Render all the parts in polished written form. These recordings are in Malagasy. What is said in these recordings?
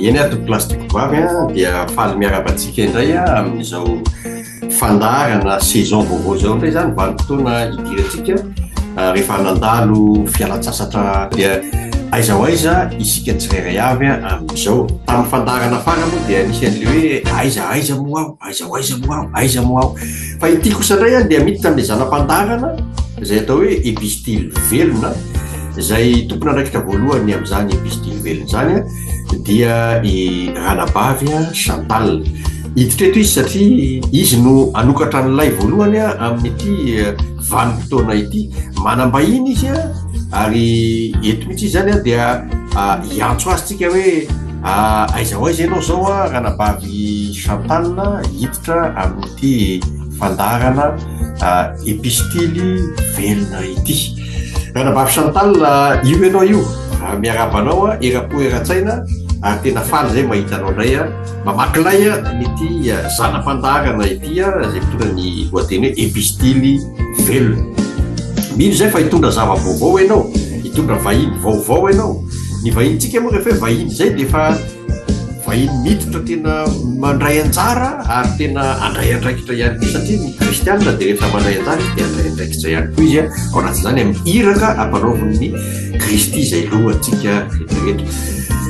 eny atoko plastique vavy a dia faly miarabantsika indray a amin'izao fandarana saison vaovao zao indray zany vanim-potoana idirantsika rehefa nandalo fialan-tsasatra dia aiza ho aiza isika tsirairay avy a amin'izao tamin'ny fandarana fara moa dia nisy an'le hoe aiza moa aho aiza moa aho fa ity kosa indray a dia miditra amin'le zanam-pandarana izay atao hoe épistyle velona izay tompona andraikitra voalohany amin'izany épistyle velona zany a dia i ranabavy a Chantal hiditra eto izy satria izy no anokatra n'ilay voalohany a amin'ity vanim-potoana ity manambahiny izy a ary eto mihitsy izy zany a dia hiantso azy tsika hoe aiza ho aiza ianao zao a ranabavy Chantal hiditra amin'ity fandarana épistyle velona ity. Ranabavy Chantal io ianao io miarabanao a erapo eratsaina ary tena faly zay mahitanao indray a mamakilay a nity zanam-pandarana ity a zay mitondra ny lohateny hoe épistyle velona. Mino zay fa hitondra zava-baovao ianao, hitondra vahiny vaovao ianao. Ny vahintsika moa rehefa hoe vahiny zay dia efa vahiny miditra tena mandray anjara ary tena andray andraikitra ihany koa satria ny kristianina dia rehefa mandray anjara dia andray andraikitra ihany koa izy a ao anatin'izany amin'ny iraka ampanaoviny Kristy izay lohantsika rehetrarehetra.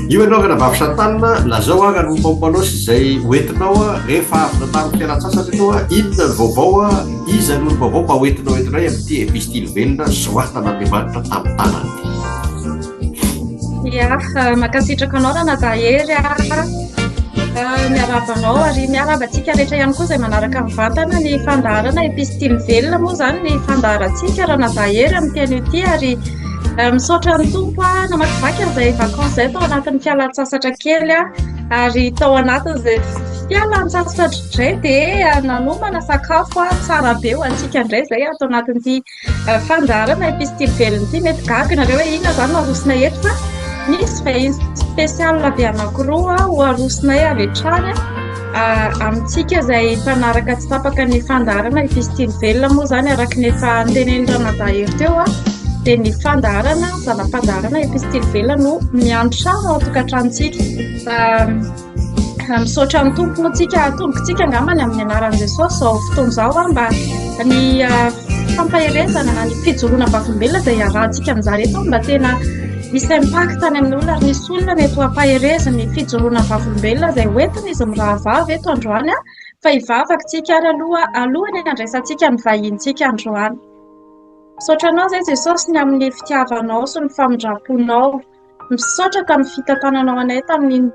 Io ianao ranabavy Chantal lazao a raha ny mombanao sy izay hoentinao a rehefa avy natamin'ny fialan-tsasatra ianao a inona ny vaovao a iza no ny vaovao mba hoentinao hoentinay amin'ity épistyle velona soatan'Andriamanitra tamin'ny tanany. Ia, makasitraka anao raha natahery miarabanao ary miarabantsika rehetra ihany koa izay manaraka mivantana ny fandarana épistyle velona moa zany ny fandarantsika raha natahery amin'ny teny ity ary misaotra ny tompo a namakivaky izay vacances zay tao anatin'ny fialan-tsasatra kely a ary tao anatin'izay fialan-tsasatra indray dia nanomana sakafo a tsara be ho antsika indray zay atao anatin'ity fandarana épistyle velona ity mety gaga nareo hoe inona zany no arosona eto fa misy vahiny spécial be anankiroa ho arosonay avy hatrany amintsika izay mpanaraka tsy tapaka ny fandarana épistyle velona moa zany araka ny efa nteneny ranadahery teo a dia ny fandarana zanam-pandarana épistyle velona no miantrano ao tokantranontsika. Misaotra ny tompo moa tsika tombokontsika angambany amin'ny anaran'i Jesosy zao fotoana izao a mba ny fampaherezana na ny fijoroana-bavolombelona izay arahantsika amin'izareto mba tena misy impact any amin'ny olona ary nisy olona mety hampahereza ny fijoroana-bavolombelona izay hoentina izy mirahavavy eto androany a fa hivavaka tsika ary alohany andraisantsika ny vahintsika androany. Misaotra anao zay Jesosy ny amin'ny fitiavanao sy ny famindraponao. Misaotra ka mifita tananao anay tamin'ny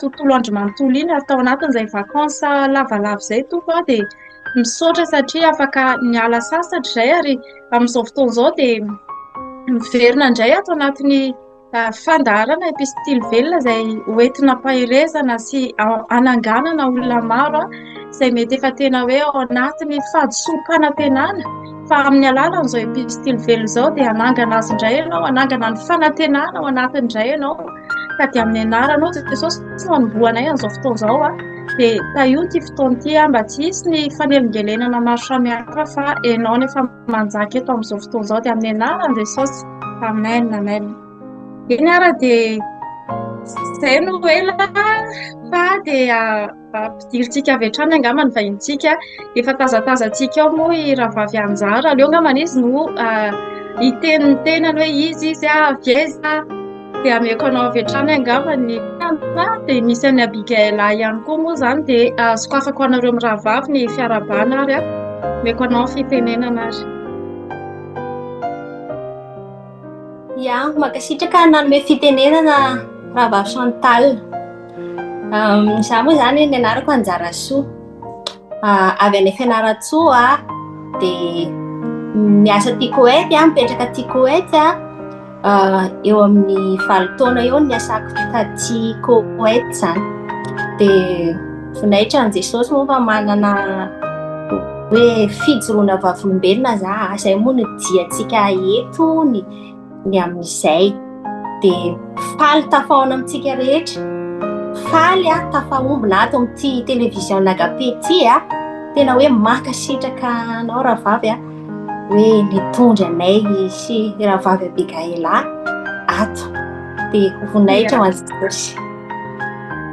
tontolo andro manontolo iny ary tao anatin'izay vacances lavalava izay tompo a dia misaotra satria afaka niala sasatra izay ary amin'izao fotoana izao dia miverina indray ato anatin'ny fandarana épistyle velona izay hoentina ampaherezana sy ananganana olona maro izay mety efa tena hoe ao anatin'ny fahadisom-panantenana fa amin'ny alalan'izao épistyle velona izao dia anangana azy indray ianao, anangana ny fanantenana ao anatiny indray ianao ka dia amin'ny anaranao Jesosy no anombohanay amin'izao fotoana izao a dia taio ity fotoana ity a mba tsy hisy ny fanelingelenana maro samihafa fa ianao no efa manjaka eto amin'izao fotoana izao dia amin'ny anaran'i Jesosy. Amen, amen. Eny ara dia izay no ela fa dia ampidirintsika avy hatrany angamba ny vahintsika efa tazatazantsika ao moa i rahavavy anjara aleo angamba izy no hiteniny tenany hoe izy vieza dia ameko anao avy hatrany angamba ny dia misy any Abigaila ihany koa moa zany dia sokafako anareo mirahavavy ny fiarabana ary ameko anao fitenenana ary. Ia, makasitraka nanome fitenenana rahavavy Chantal. Izaho moa zany ny anarako Anjarasoa avy any Fianarantsoa dia miasa Tikoety mipetraka Tikoety eo amin'ny 7 taona eo ny asako taty Koety zany dia vonaitra ny Jesosy moa fa manana hoe fijoroana vavolombelona za izay moa ny diantsika eto ny amin'izay dia faly tafaona amintsika rehetra faly tafaombona ato amin'ity televizion nagapety tena hoe makasitraka anao rahavavy hoe nitondra anay sy rahavavy Abigaila ato dia voninahitra ho an'izay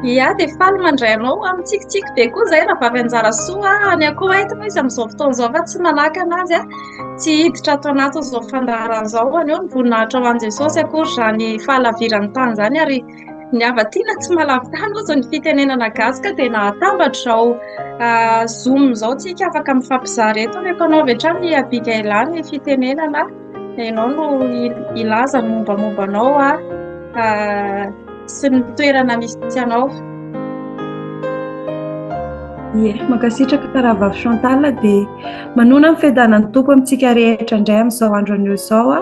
ia dia faly mandray anao amintsikitsiky be koa izay rahavavy Anjarasoa any Koweït moa izy amin'izao fotoan'izao fa tsy manahaka anazy tsy hiditra ato anatin'izao fandaharan'izao any eo ny voninahitra ho an'i Jesosy akory izany fahalaviran'ny tany izany ary ny avatiana tsy malavy tany ozy ny fitenenana gasy ka dia nahatambatra izao Zoom izao tsika afaka mifampizaha reto rehefa anao avy hatrany ny Abigaila ny fitenenana ianao no ilaza ny mombamombanao sy ny toerana misy anao. Makasitraka rahavavy Chantal dia manona ny fiadanan'ny tompo amintsika rehetra indray amin'izao andro anio izao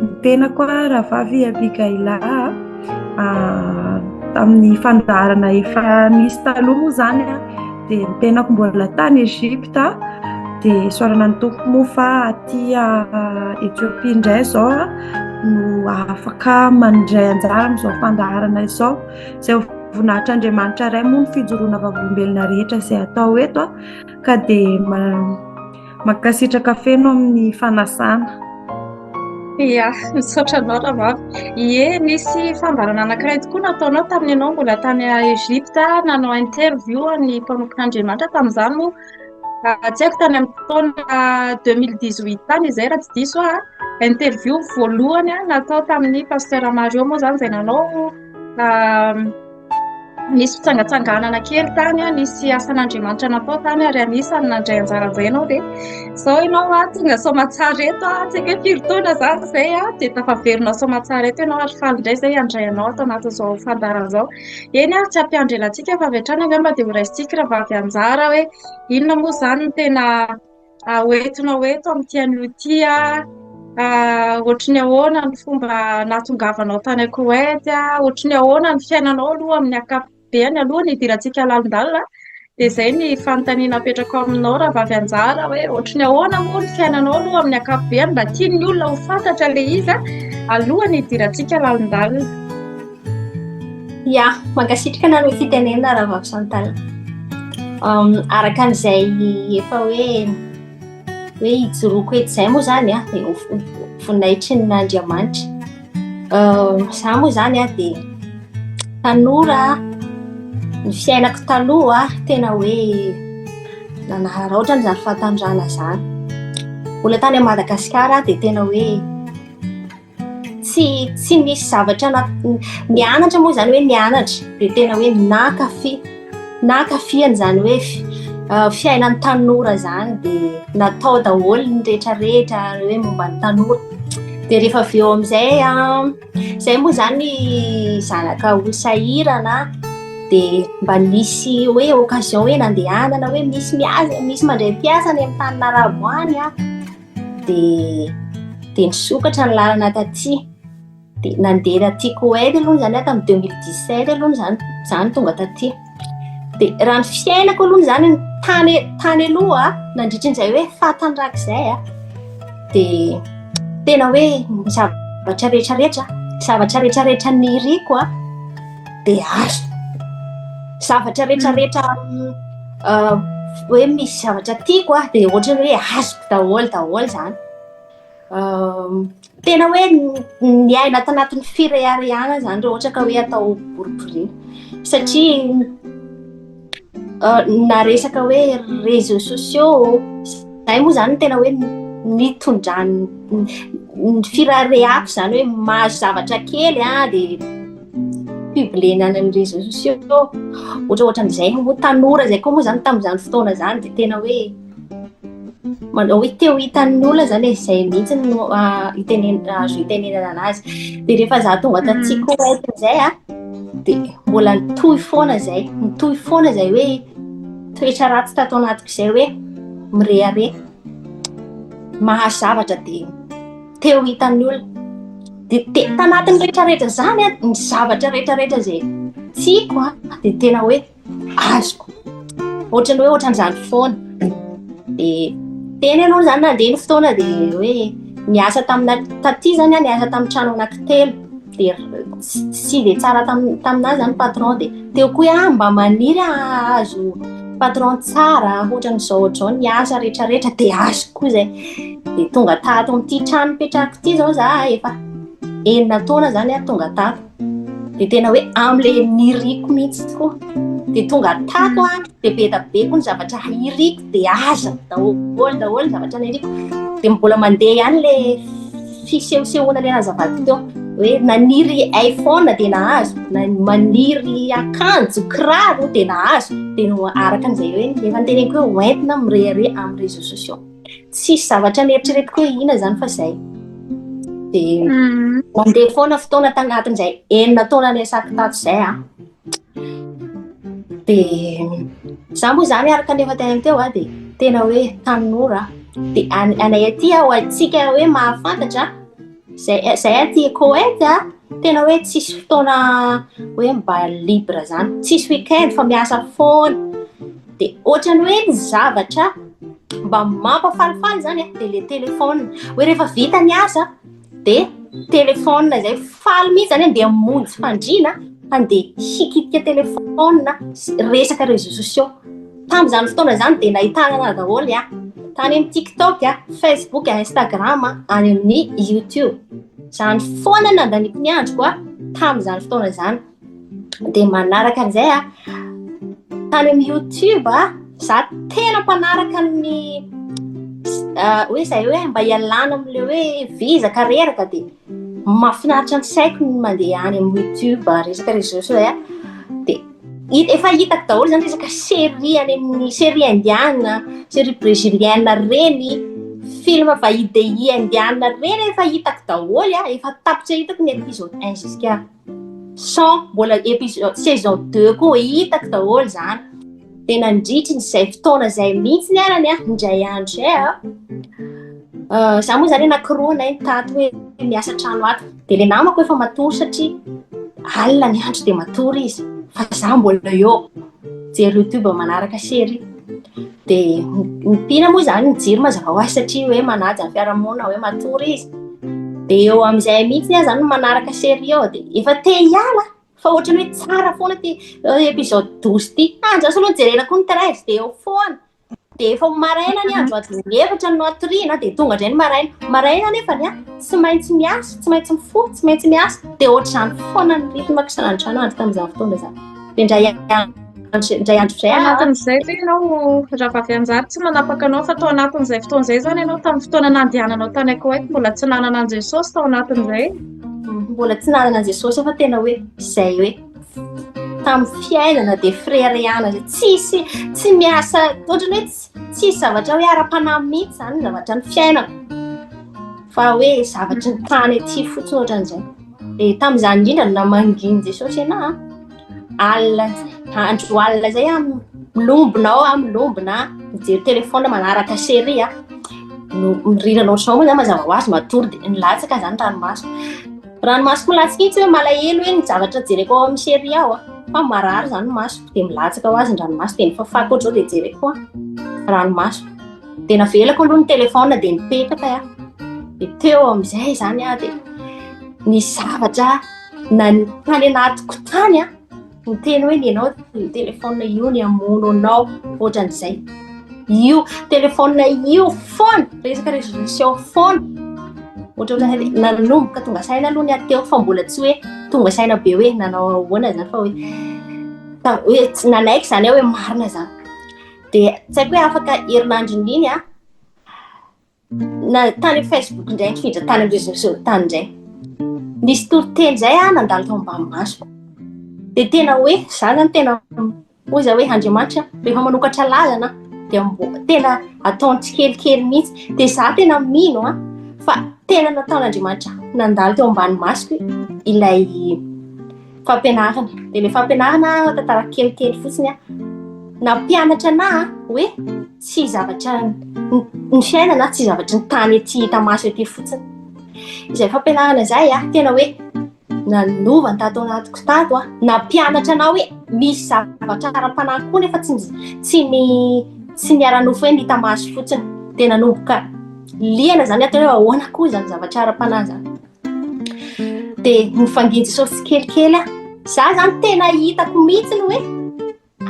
ny tena koa rahavavy Abigaila amin'ny fandaharana efa nisy taloha moa izany dia ny tenako mbola tany Egypta dia soarana ny tompo moa fa aty Etiopia indray izao no afaka mandray anjara amin'izao fandaharana izao izay voninahitra Andriamanitra iray moa ny fijoroana vavolombelona rehetra izay atao eto ka dia makasitraka feno amin'ny fanasana. Ia, misaotra anao rahavavy. Ie, nisy fambarana anankiray tokoa nataonao tamin'ny ianao mbola tany Egypta nanao interview ny mpanompon'Andriamanitra tamin'izany moa tsy haiko tany amin'ny taona 2018 tany izay raha tsy diso interview voalohany natao tamin'ny pasteur Mario moa izany izay nanao nisy fitsangatsanganana kely tany nisy asan'Andriamanitra natao tany ary anisany nandray anjara izay ianao dia izao ianao tonga somatsara eto tsy hoe firy taona izany izay dia tafaverina somatsara eto ianao ary faly indray izay handray anao atao anatin'izao fandaharan'izao. Eny tsy hampiandry elantsika fa avy hatrany angamba dia ho raisintsika rahavavy anjara hoe inona moa izany no tena hoentinao eto amin'ity anio ity ohatry ny ahoana ny fomba nahatongavanao tany Koweït ohatry ny ahoana ny fiainanao aloha amin'ny ankapobeny aloha ny idirantsika lalindalina dia izay ny fanontaniana apetrako aminao rahavavy anjara hoe ohatry ny ahoana moa ny fiainanao aloha amin'ny ankapobeny mba tian'ny olona ho fantatra ilay izy aloha ny idirantsika lalindalina. Ia, mankasitraka na ny fitenenana rahavavy Chantal araka an'izay efa hoe hijoroako eto izay moa izany dia voninahitry n'Andriamanitra izaho moa izany dia tanora ny fiainako taloha tena hoe nanaharaotrany izany fahatanjahana izany mbola tany Madagasikara dia tena hoe tsy nisy zavatra nianatra moa izany hoe nianatra dia tena hoe nankafy an'izany hoe fiainan'ny tanora izany dia natao daholo ny rehetrarehetra hoe momba ny tanora dia rehefa avy eo amin'izay izay moa izany zanaka olosahirana dia mba nisy hoe occasion hoe nandehanana hoe misy mandray mpiasa any amin'ny tany Narabo any dia nisokatra ny lalana taty dia nandeha taty Koweït aloha izany tamin'ny 2017 aloha izany tonga taty dia raha ny fiainako aloha izany tany aloha nandritran'izay hoe fahatanjahak'izay dia tena hoe zavatra rehetrarehetra niriko dia azo zavatra rehetrarehetra hoe misy zavatra tiako dia ohatrany hoe azoko daholo izany tena hoe niaina tanatin'ny firehareana izany raha ohatra ka hoe atao boriborina satria na resaka hoe réseaux sociaux izay moa izany tena hoe nitondrany ny firareako izany hoe mahazo zavatra kely dia publiena any amin'ny réseaux sociaux ohatran'izay moa tanora izay koa moa izany tamin'izany fotoana izany dia tena hoe hoe teo hitan'ny olona izany izay mihitsy no azo hitenenana anazy dia rehefa za tonga taty Koweït izay dia mbola nitohy foana izay hoe toetra ratsy tato anatiko izay hoe mirehare mahazo zavatra dia teo hitan'ny olona dia tanatin'ny rehetrarehetra izany ny zavatra rehetrarehetra izay tiako dia tena hoe azoko ohatran'izany foana dia teny aloha zany nandeha ny fotoana dia hoe niasa taty zany a niasa tamin'ny trano anankitelo dia tsy dia tsara taminazy zany patron dia teo koa mba maniry azo patron tsara ohatran'izao ohatr'izao niasa rehetrarehetra dia azo koa zay dia tonga tato amin'ity trano mipetrako ity zao za efa 9 taona zany a tonga tato dia tena hoe amin'ilay niriko mihitsy koa dia tonga tato a dia be da be koa ny zavatra iriko dia aza daholo zavatra niriko dia mbola mandeha ihany le fisehosehoana le nazavady teo hoe naniry iPhone dia nahazo maniry akanjo kiraro dia nahazo dia no araka an'izay hoe efa niteneniko hoe hoentina mirehare amin'ny réseaux sociaux tsisy zavatra nieritreretiko hoe ina zany fa zay dia mandeha foana fotoana tagnatin'izay 9 taona niasako tato zay a dia za moa zany araka nefa tena teo a dia tena hoe tanora dia anay aty ao atsika hoe mahafantatra zay aty Koweït a tena hoe tsisy fotoana hoe mba libre zany tsisy weekend fa miasa foana dia ohatrany hoe ny zavatra mba mampafalifaly zany a dia le telefona hoe rehefa vita ny asa dia telefona zay faly mihitsy zany dia monjy fandriana andeha hikitika telefona resaka réseaux sociaux tamin'izany fotoana zany dia nahitana daholo a tany amin'ny TikTok a Facebook a Instagram a any amin'ny YouTube zany foana nandaniko ny andro koa tamin'izany fotoana zany dia manaraka an'izay a tany amin'ny YouTube a za tena mpanaraka ny hoe zay hoe mba hialana amin'le hoe vizaka reraka dia mahafinaritra ny saiko ny mandeha any amin'ny YouTube resaka réseaux sociaux a dia efa hitako daholo zany resaka série any amin'ny série indiana série brésilienne reny film vahidi indiana reny efa hitako daholo a efa tapitra hitako ny épisode 1 jusqu'à 100 mbola épisode saison 2 koa hitako daholo zany dia nandritry nyzay fotoana zay mihitsy ny arany a indray andro zay a za moa zany nakiroanay tato hoe miasa trano ato dia le namako efa matory satria alina ny andro dia matory izy fa za mbola eo jery YouTube manaraka série dia mipina moa zany mijery mazava ho azy satria hoe manaja ny fiarahamonina hoe matory izy dia eo amin'izay mihitsy a zany manaraka série eo dia efa te hiala fa ohatrany hoe tsara foana ty épisode 12 ty anjasa aloha jerena koa ny 13 dia eo foana dia efa maraina ny andro adiny efatra no atoriana dia tonga indray ny maraina nefa ny a tsy maintsy miasa tsy maintsy mifoha tsy maintsy miasa dia ohatr'izany foana ny ritmako sanandrosanandro tamin'izany fotoana zany dia indray andro zay anatin'izay ty ianao raha vavy anjary tsy manapaka anao fa tao anatin'izay fotoan'izay zany ianao tamin'ny fotoana nandehananao tany Koweït mbola tsy nanana an Jesosy tao anatin'izay mbola tsy nanana an Jesosy fa tena hoe zay hoe tamin'ny fiainana dia frériana tsy miasa ohatrany hoe tsisy zavatra hoe ara-panahy mihitsy zany zavatra ny fiainako fa hoe zavatra ny tany aty fotsiny ohatran'izay dia tamin'izany indrindra na manginy Jesosy ianao andro alina zay a milombona mijery telefona manaraka série a mirirana ohatr'izao moa zany mazava ho azy matory dia nilatsaka zany ranomasoko milatsaka itsy hoe malahelo hoe ny zavatra jereko ao amin'ny série ao a fa marary zany masoko dia milatsaka ho azy ny ranomasoko dia nifafako ohatr'izao dia jereko a ranomasoko dia navelako aloha ny telefona dia nipetraka a dia teo amin'izay zany a dia ny zavatra tany anatiko tany a ny teny hoe nianao telefona io ny amono anao ohatran'izay io telefona io foana resaka réseaux sociaux foana ohatrany nanomboka tonga saina aloha ny ateo fa mbola tsy hoe tonga saina be hoe nanao ahoana zany fa hoe nanaiky zany hoe marina zany dia tsy haiko hoe afaka herinandro indriny a tany Facebook indray nifindra tany amin'ny réseaux sociaux tany indray nisy toriteny zay a nandalo tao ambany masoko dia tena hoe za zany tena oza hoe Andriamanitra rehefa manokatra lalana dia tena ataony tsikelikely mihitsy dia za tena mino a fa tena nataon'Andriamanitra nandalo teo ambany masoko ilay fampianarana dia ilay fampianarana tantara kelikely fotsiny a nampianatra anahy hoe tsy zavatra ny fiainana tsy zavatra ny tany aty hita maso aty fotsiny izay fampianarana zay a tena hoe nanova ny tato anatiko tato a nampianatra anao hoe misy zavatra ara-panahy koa nefa tsy niara-nofo hoe nitamaso fotsiny, tena nomboka liana zany atao hoe ahoana koa zany zavatra ara-panahy zany. Dia nifangiany Jesosy kelikely a, za zany tena hitako mihitsiny hoe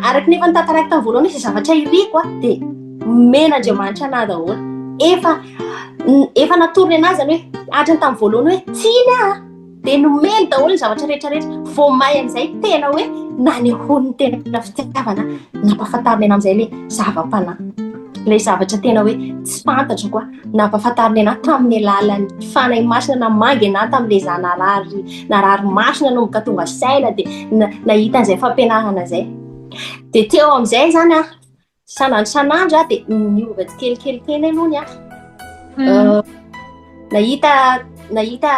araky nefa nitantaraiky tamin'ny voalohany izy zavatra iriko a, dia men'Andriamanitra anahy daholo. Efa natorony anazy zany hoe atrany tamin'ny voalohany hoe tsiny a, dia nomeny daholo ny zavatra rehetrarehetra. Vao may amin'izay tena hoe nanehony tena fitiavana, nampahafantariny anahy amin'izay ilay zava-panahy, ilay zavatra tena hoe tsy fantatro koa, nampahafantariny anahy tamin'ny alalan'ny fanahy masina, namangy anahy tamin'ilay za narary masina nomboka tonga saina, dia nahita an'izay fampianarana izay. Dia teo amin'izay zany a, sanandro dia niova kelikely teny alohany a. Nahita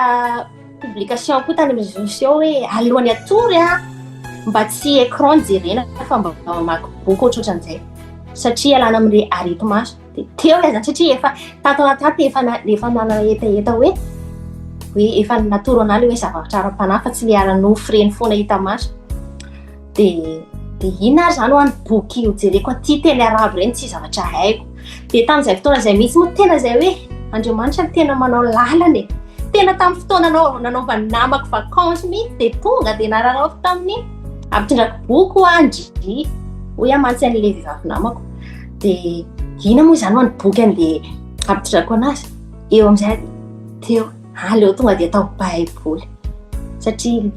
publication koa tany amin'ny réseaux sociaux hoe alohan'ny atory a, mba tsy écran jerena fa mba mamaky boky ohatran'izay, satria alana amin'ilay arety maso. Dia teo zany satria efa tato anaty efa nanana etaeta hoe efa natoro anahy hoe zavatra ara-panahy fa tsy le ara-nofo reny foana hita maso. Dia ina ary zany ho any boky hojereko aty teny arabo reny tsy zavatra haiko. Dia tamin'izay fotoana izay mihitsy moa tena izay hoe Andriamanitra tena manao lalana, tena tamin'ny fotoana nanaova namako vakansy mihitsy, dia tonga dia nararaofo tamin'ny ampitondrako boky ho andry hoe amantsy an'ilay vehivavy namako. Dia ina moa zany ho any boky an'ilay ampitondrako anazy, eo amin'izay teo aleo tonga dia atao baiboly, satria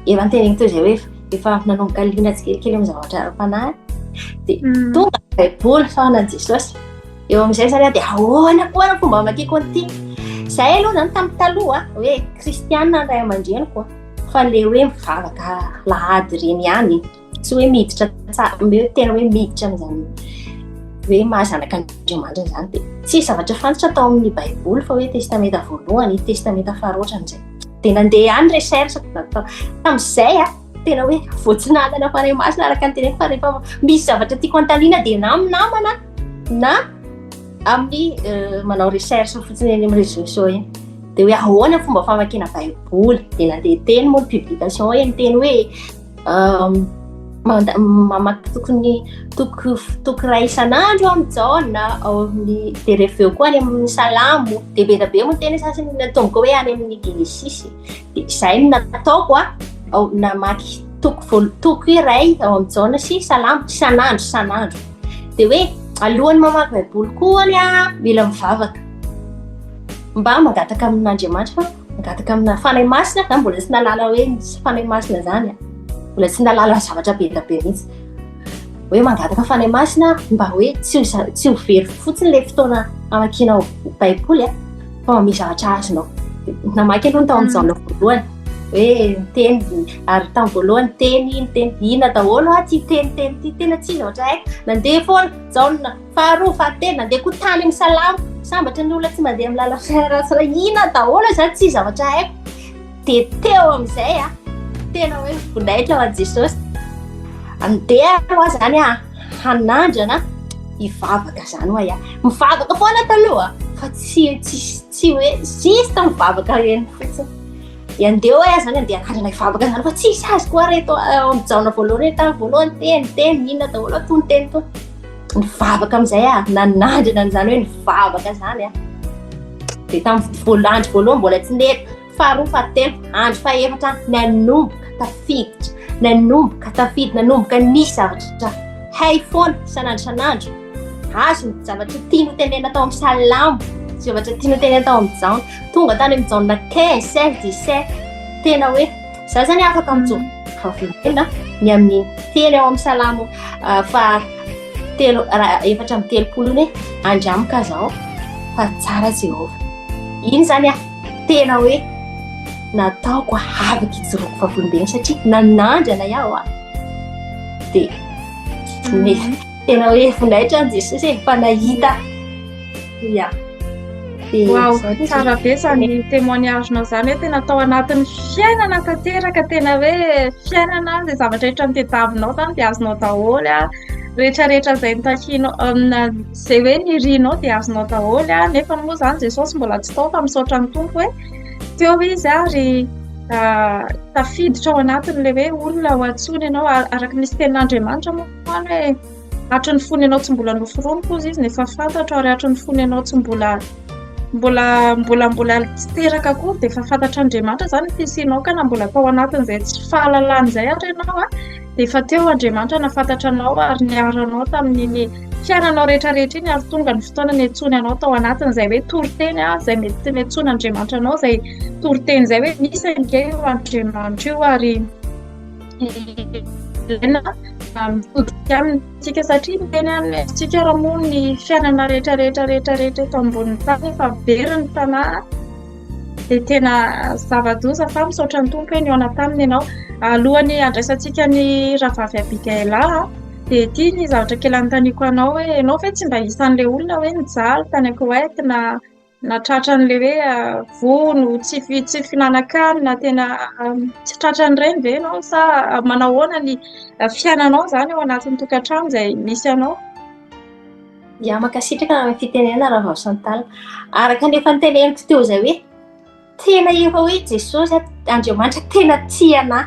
efa niteneniko teo izay hoe efa nanomboka liana tsikelikely amin'ny zavatra ara-panahy. Dia tonga baiboly fanan Jesosy. Eo amin'izay zany dia ahoana koa ny fomba makiko an'ity. Zahay aloha zany tamin'ny taloha hoe kristianina ray aman-dreny koa, fa le hoe mivavaka lahady reny ihany, tsy hoe miditra tena hoe miditra amin'izany hoe mahazanaka Andriamanitra zany. Dia tsy zavatra fantatra tao amin'ny baiboly fa hoe testamenta voalohany, testamenta faharoa ohatran'izay. Dia nandeha any recherche tamin'izay tena hoe voatsinadana fanahy masina araka ny teneniko, fa rehefa misy zavatra tiako antaniana dia na amin'ny namana na amin'ny manao recherche fotsiny eny amin'ny réseaux sociaux eny. Dia hoe ahoana fomba famakiana baiboly. Dia nandeha teny moa ny publication eny teny hoe mamaky toky ray isan'andro amin'ny jaona ao amin'ny, dia rehefa eo koa any amin'ny salamo, dia be da be moa teny sasany natomboka hoe any amin'ny Genesis. Dia izay no nataoko namaky toky iray ao amin'ny jaona sy salamo isan'andro. Dia hoe alohan'ny mamaky baiboly koa any mila mivavaka mba mangataka amin'Andriamanitra, fa mangataka amina fanahy masina. Na mbola tsy nalala hoe fanahy masina zany, mbola tsy nalala zavatra be da be mihitsy hoe mangataka fanahy masina mba hoe tsy ho very fotsiny le fotoana amakianao baiboly fa misy zavatra azonao. Namaky aloha tao amin'ny jaona voalohany hoe teny, ary tamin'ny voalohany teny ina daholo ty teny ty tena tsy zavatra haiko. Nandeha foana jaona faharoa fahatelo, nandeha koa tany amin'ny salamo, sambatra ny olona tsy mandeha amin'ny lalana ina daholo zany tsy zavatra haiko. Dia teo amin'izay tena hoe vonaitra ho an'i Jesosy. Andeha aloha zany hanandrana hivavaka zany hoe mivavaka foana taloha, fa tsy hoe sista mivavaka eny fotsiny. Andeha hoe zany andeha hanandrana hivavaka zany, fa tsisy azy koa reto amin'ny jaona voalohany, tamin'ny voalohany teny ina daholo tony teny to nivavaka amin'izay nanandrana an'izany hoe nivavaka zany. Dia tamin'ny andro voalohany mbola tsy nety, faharoa fahatelo, andro fahaefatra nanomboka tafiditra nisy zavatra hay foana sanandro. Azo ny zavatra tiano tenena tao amin'ny salamo, zavatra tiano tenena tao amin'ny jaona, tonga tany amin'ny jaona 15, 16, 17. Tena hoe za zany afaka mijofavelona ny amin'ny teny ao amin'ny salamo fa efatra amby telopolo hoe andramika zao fa tsara Jehova. Iny zany tena hoe nataoko afaka hijoroako fahavolom-beny satria nanandrana iaho dia tena hoe vonaitra ny Jesosy fa nahita. Wow, tsara be zany témoignage-nao zany hoe tena tao anatin'ny fiainana tanteraka, tena hoe fiainana izay zavatra rehetra nitadiavinao tany dia azonao daholo rehetrarehetra izay nitakianao izay hoe nirianao dia azonao daholo nefa moa zany Jesosy mbola tsy tao fa misaotra ny tompo hoe teo izy ary tafiditra ao anatin'ilay hoe olona ho antsony ianao araky nisy tenin'Andriamanitra moa hoe hatry ny fony ianao tsy mbola noforoniko kozy izy nefa fantatra ary hatry ny fony ianao tsy mbola tsy teraka akory dia efa fantatra Andriamanitra zany ny fisianao ka na mbola tao anatin'izay tsy fahalalàn'izay ary ianao dia efa teo Andriamanitra nafantatra anao ary niaranao tamin'iny fiainanao rehetrarehetra iny ary tonga ny fotoana niantsoany anao tao anatin'izay hoe toriteny izay mety niantsoany Andriamanitra anao izay toriteny izay hoe misy an'ikay io Andriamanitra io ary ilaina mitodika amintsika satria miteny amintsika raha moa ny fiainana rehetrarehetra eto ambonin'ny tany efa very ny tanàna dia tena zava-doza fa misaotra ny tompo hoe niaona taminy ianao. Alohany andraisantsika ny rahavavy Abigaila dia ity ny zavatra kely anontaniako anao hoe ianao ve tsy mba isan'ilay olona hoe nijaly tany Koet na tratran'ilay hoe vono tsy fihinan-kanina tena tsy tratran'ireny ve ianao sa manao ahoana ny fiainanao zany ao anatin'ny tokantrano izay misy anao? Ia, makasitraka amin'ny fitenena rahavavy Chantal. Araka ny efa niteneniko teo izay hoe tena efa hoe Jesosy Andriamanitra tena tia anahy.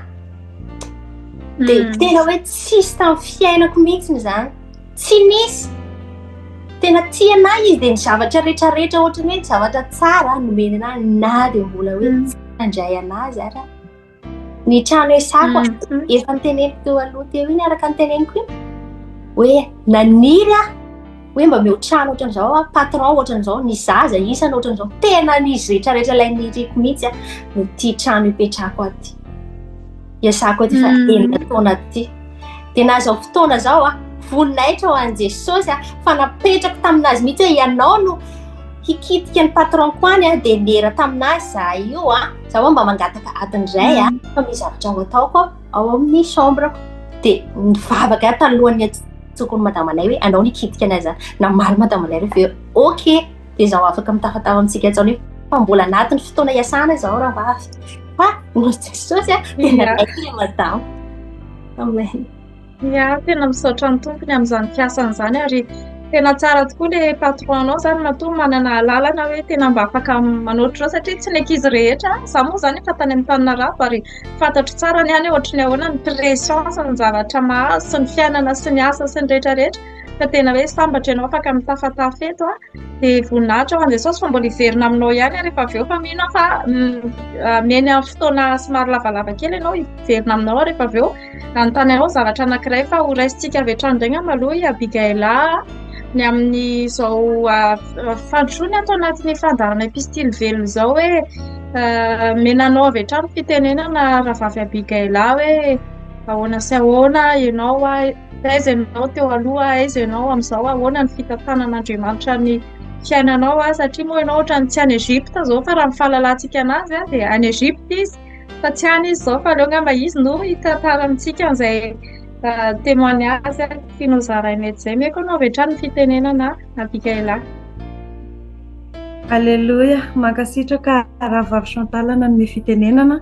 Dia tena hoe tsisy tamin'ny fiainako mihitsiny izany. Tsy nisy. Tena tia anahy izy dia ny zavatra rehetrarehetra ohatrany hoe ny zavatra tsara nomeny anahy na dia mbola hoe tsy nandray anazy ary. Ny trano Esako efa niteneniko teo aloha teo iny araka niteneniko iny hoe naniry hoe mba meo trano ohatran'izao patron ohatran'izao ny zaza isany ohatran'izao tena n'izy rehetrarehetra ilay niriko mihitsy no tia trano ipetrako aty. Iasako aty fa enina taona aty. Dia na zao fotoana zao voninahitra ho an'i Jesosy fa napetrako taminazy mihitsy hoe ianao no hikitika ny patronko any dia nera taminazy za io zaho mba mangataka adin'iray fa misy zavatra ho ataoko ao amin'ny chambreko dia nivavaka talohan'ny tsokony madamanay hoe anao nikitika anazy zany namaly madamanay rehefa ok dia zaho afaka mitafatava amintsika atsany hoe fa mbola anatin'ny fotoana iasana zaho rahavavy fa no Jesosy tena raikile madamo. Amen. Ia, tena misaotra ny tompony amin'izany fiasany izany ary tena tsara tokoa ilay patronanao zany matoa manana lalana hoe tena mba afaka manoatra satria tsy ny ankizy rehetra za moa zany efa tany amin'ny Tananaravo ary fantatro tsara ny any ohatry ny ahoana ny pression sy ny zavatra mahazo sy ny fiainana sy ny asa sy ny rehetrarehetra fa tena hoe sambatra ianao afaka mitafatafa eto dia voninahitra ho an'i Jesosy fa mbola hiverina aminao ihany rehefa avy eo fa mino fa miainy amin'ny fotoana somary lavalava kely ianao hiverina aminao rehefa avy eo anontany anao zavatra anankiray fa ho raisintsika avy hatrany indray angamba aloha i Abigaila ny amin'ny izao fandrosoany atao anatin'ny fandarana epistily velo izao hoe menanao avy hatrany fitenenana rahavavy Abigaila hoe ahoana sy ahoana ianao aiza ianao teo aloha aiza ianao amin'izao ahoana ny fitantanan'Andriamanitra ny fiainanao satria moa ianao ohatrany tsy any Egypte zao fa raha ny fahalalantsika anazy dia any Egypte izy fa tsy any izy zao fa aleo angamba izy no hitantara amintsika an'izay témoignage finozarainy etzay meko anao avy hatrany fitenenana Abigaila. Alleluia, mankasitraka rahavavy Chantal nanome fitenenana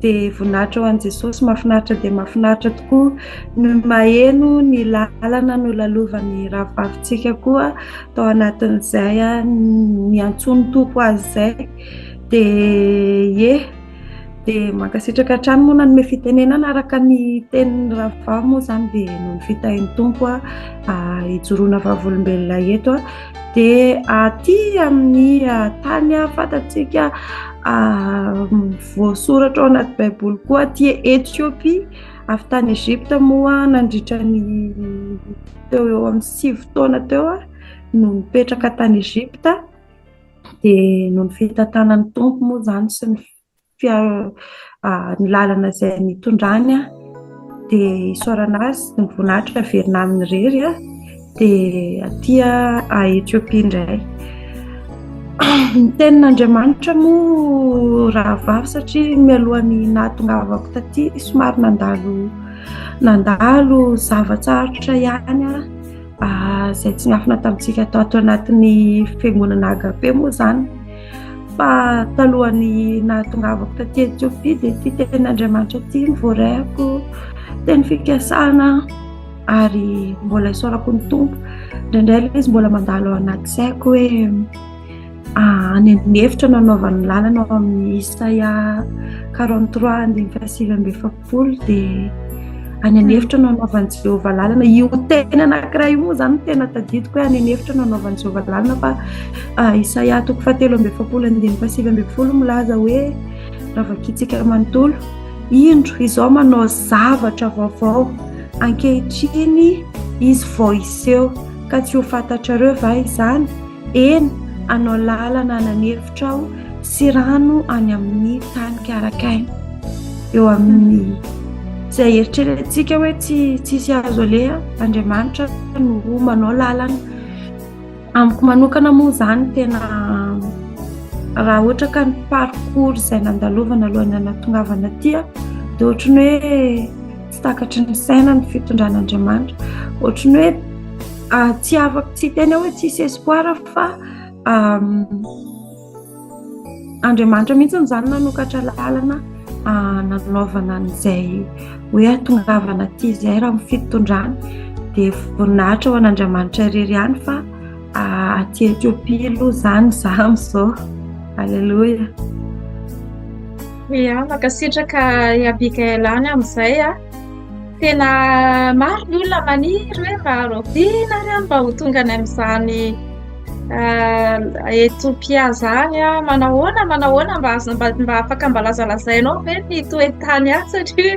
dia voninahitra ho an'i Jesosy mahafinaritra dia mahafinaritra tokoa no maheno ny lalana no lalovan'ny rahavavitsika koa tao anatin'izay ny antsony tompo azy izay dia dia mankasitraka hatrany moa nanome fitenenana araka ny tenin'ny rahavavy moa izany dia no ny fitahin'ny tompo hijoroana vavolombelona eto dia aty amin'ny tany fantatsika voasoratra ao anaty baiboly koa aty Etiopia avy tany Egypte moa nandritra ny teo eo amin'ny 7 taona teo no nipetraka tany Egypte dia no ny fitantanan'ny tompo moa izany sy ny lalana izay nitondrany dia isaorana azy ny voninahitra verina amin'ny rery dia aty Etiopia indray. Ny tenin'Andriamanitra moa rahavavy satria mialohan'ny nahatongavako taty somary nandalo zavatsarotra ihany izay tsy niafina tamintsika ato anatin'ny fiangonana agape moa izany fa talohan'ny nahatongavako taty Etiopia dia ity tenin'Andriamanitra ity ny voarahiko teny fikasana ary mbola isaorako ny tompo indraindray ilay izy mbola mandalo ao anaty saiko hoe any hevitra nanaovany lalana ao amin'ny Isaia 43:7-8 dia any an'hevitra no anaovan'i Jehovah lalana. Io teny anankiray io moa zany tena tadidiko hoe any an'hevitra no anaovan'i Jehovah lalana, fa Isaia 7:7-8 milaza hoe raha vakitsika manontolo, indro izao manao zavatra vaovao, ankehitriny izy vao iseho ka tsy ho fantatrareo va izany? Eny, anao lalana any an'hevitra aho sy rano any amin'ny tany karakaina. Eo amin'ny izay eritreretintsika hoe tsisy azo aleha, Andriamanitra no manao lalana. Amiko manokana moa zany tena raha ohatra ka ny parcours izay nandalovana alohan'ny hanatongavana dia ohatrany hoe tsy takatry ny saina ny fitondran'Andriamanitra, ohatrany hoe tsy afaka tsy tena hoe tsisy espoir fa Andriamanitra mihitsy zany nanokatra lalana nanaovana an'izay hoe hatongavana ty izay raha mifitondrana dia voninahitra ho an'Andriamanitra irery ihany fa aty Etiopia aloha zany zaho amin'izao. Alleluia. Ia, makasitraka i Abigail any amin'izay tena maro ny olona maniry hoe mba roviana ary mba ho tonga any amin'izany Etiopia zany manahoana mba afaka mba lazalazainao ve ny toetany satria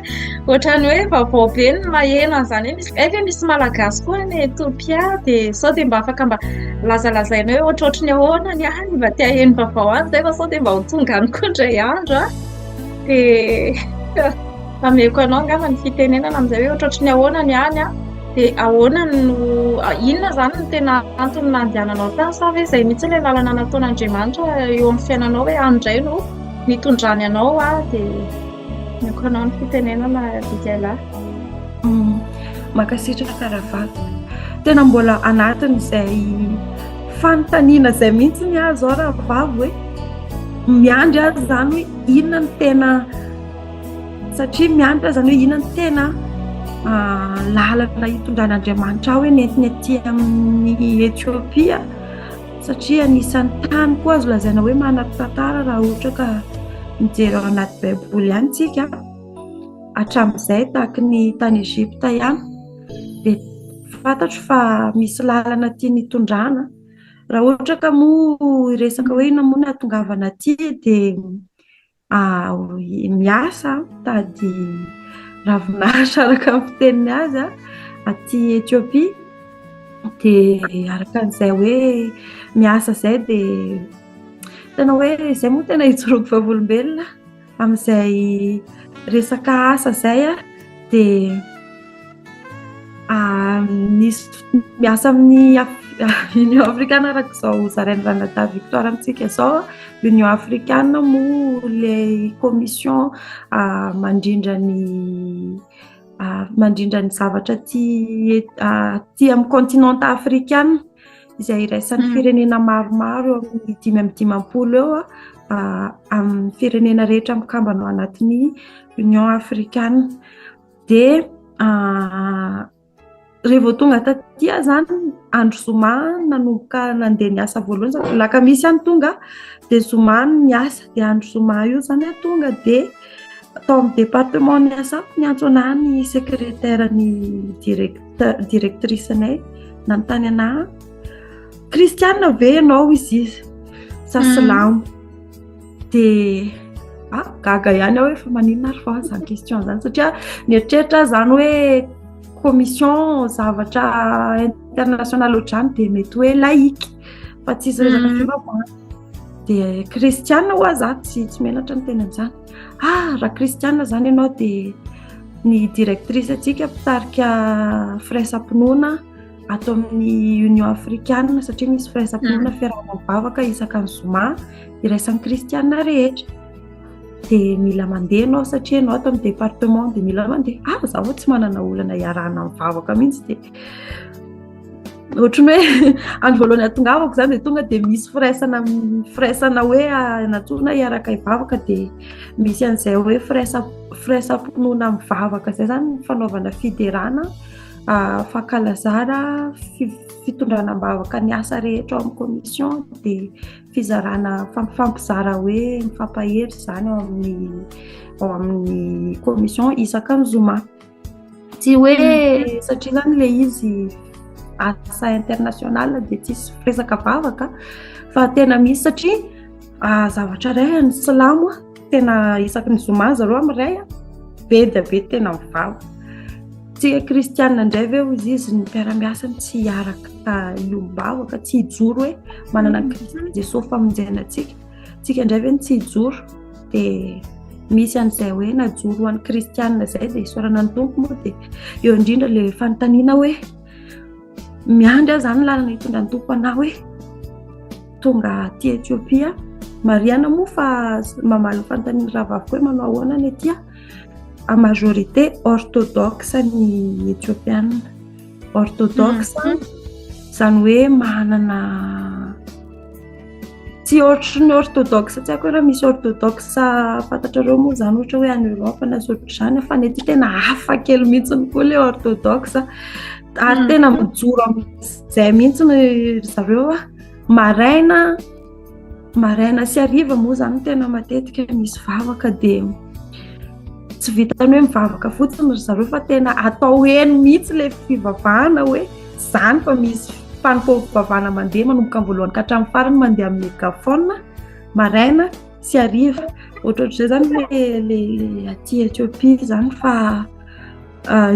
ohatrany hoe vaovao be ny maheno an'izany hoe misy malagasy koa any Etiopia dia sao dia mba afaka mba lazalazainao hoe ohatrohatrany ahoana ny any mba tia heno vaovao any zay fa sao dia mba ho tonga any koa indray andro dia ameko anao angamba ny fitenenana amin'izay hoe ohatrohatrany ahoana ny any dia ahoana no inona zany no tena antony nandehananao tany sa hoe izay mihitsy ilay lalana nataon'Andriamanitra eo amin'ny fiainanao hoe andray no nitondrany anao dia ameko anao ny fitenenana Abigail. Makasitraka Karavaka, tena mbola anatin'izay fanontaniana izay mihitsy ny azo raha vavy hoe miandry azy zany hoe inona ny tena, satria miandry azy zany hoe inona ny tena lalana hitondran'Andriamanitra hoe nentiny aty amin'ny Etiopia, satria anisan'ny tany koa azo lazaina hoe manan-tantara raha ohatra ka mijery ao anaty Baiboly ihany tsika hatramin'izay tahaka ny tany Ezipta ihany. Dia fantatro fa misy lalana tiany hitondrana raha ohatra ka moa resaka hoe inona moa ny hatongavana aty dia miasa tady ravinahitra araka ny fiteniny azy aty Etiopia, dia araka an'izay hoe miasa izay dia tena hoe izay moa tena hitsoroky vavolombelona amin'izay resaka asa izay dia nisy miasa amin'ny Union Africaine araka izao zarainy Ranadà Victoire amintsika izao. Union Africaine moa ilay commission mandrindra ny zavatra ty amin'ny continent africain izay iraisan'ny firenena maromaro eo amin'ny 5 eo amin'ny firenena rehetra mikambana ao anatin'ny Union Africaine. Dia rehefa tonga tatia zany andro zoma nanomboka nandeha niasa voalohany, lakamisy any tonga dia zoma niasa, dia andro zoma io zany tonga dia tao amin'ny département niasa niantsona ny secrétaire ny directrice-nay nanontany anahy Kristiana ve ianao izy sa silamo? Dia gaga ihany aho hoe fa maninona ary fa zany question zany, satria nieritreritra zany hoe commission zavatra international ohatrany dia mety hoe laïque fa tsisy resaka fivavahana. Dia Kristiana ho aza tsy menatra ny teny amin'izany. Raha Kristiana zany ianao dia ny directrice atsika mpitarika firaisampinoana ato amin'ny Union Africaine, satria misy firaisampinoana fiarahana mivavaka isaka ny zoma iraisan'ny Kristiana rehetra. Dia mila mandeha ianao satria ianao ato amin'ny département dia mila mandeha. Zaho tsy manana olana iarahana mivavaka mihitsy dia ohatrany hoe andro voalohany hatongavako zany dia tonga dia misy firaisana hoe natsoina hiaraka hivavaka, dia misy an'izay hoe firaisampinoana mivavaka izay zany fanaovana fiderana fankalazara fitondranam-bavaka ny asa rehetra ao amin'ny commission dia fizarana fampizara hoe mifampahery zany ao amin'ny commission isaka ny zoma. tsy hoe satria zany le izy asa international dia tsisy firesaka vavaka fa tena misy satria zavatra ray ny silamo tena isaky ny zoma zareo amin'ray be dia be tena mivava. Tsika kristianina indray ve izy ny mpiara-miasany tsy hiaraka iombavaka tsy hijoro hoe manana Kristy Jesosy famonjena tsika indray ve tsy hijoro dia misy an'izay hoe najoro ho an'ny kristianina izay dia isaorana ny tompo moa dia eo indrindra le fanontaniana hoe miandry aho zany lalana hitondra ny tompo anao hoe tonga aty Etiopia mariana moa fa mamaly fanontaniana ravavy hoe manao ahoana ny etya a majorité orthodoxe ny Etiopiana orthodoxe zany hoe manana tsy ohatry ny orthodoxe tsy haiko raha misy orthodoxe fantatrareo moa zany ohatra hoe any Europe na sotry zany fa ny ety tena hafa kely mihitsiny koa le orthodoxe ary tena mijoro amin'izay mihitsiny zareo maraina sy hariva moa zany tena matetika misy vavaka dia tsy vitany hoe mivavaka fotsiny zareo fa tena atao heno mihitsy le fivavahana hoe zany fa misy fanompoam-pivavahana mandeha manomboka amin'ny voalohany ka hatramin'ny farany mandeha amin'ny megafona maraina sy hariva ohatrohatr'izay zany le aty Etiopia zany fa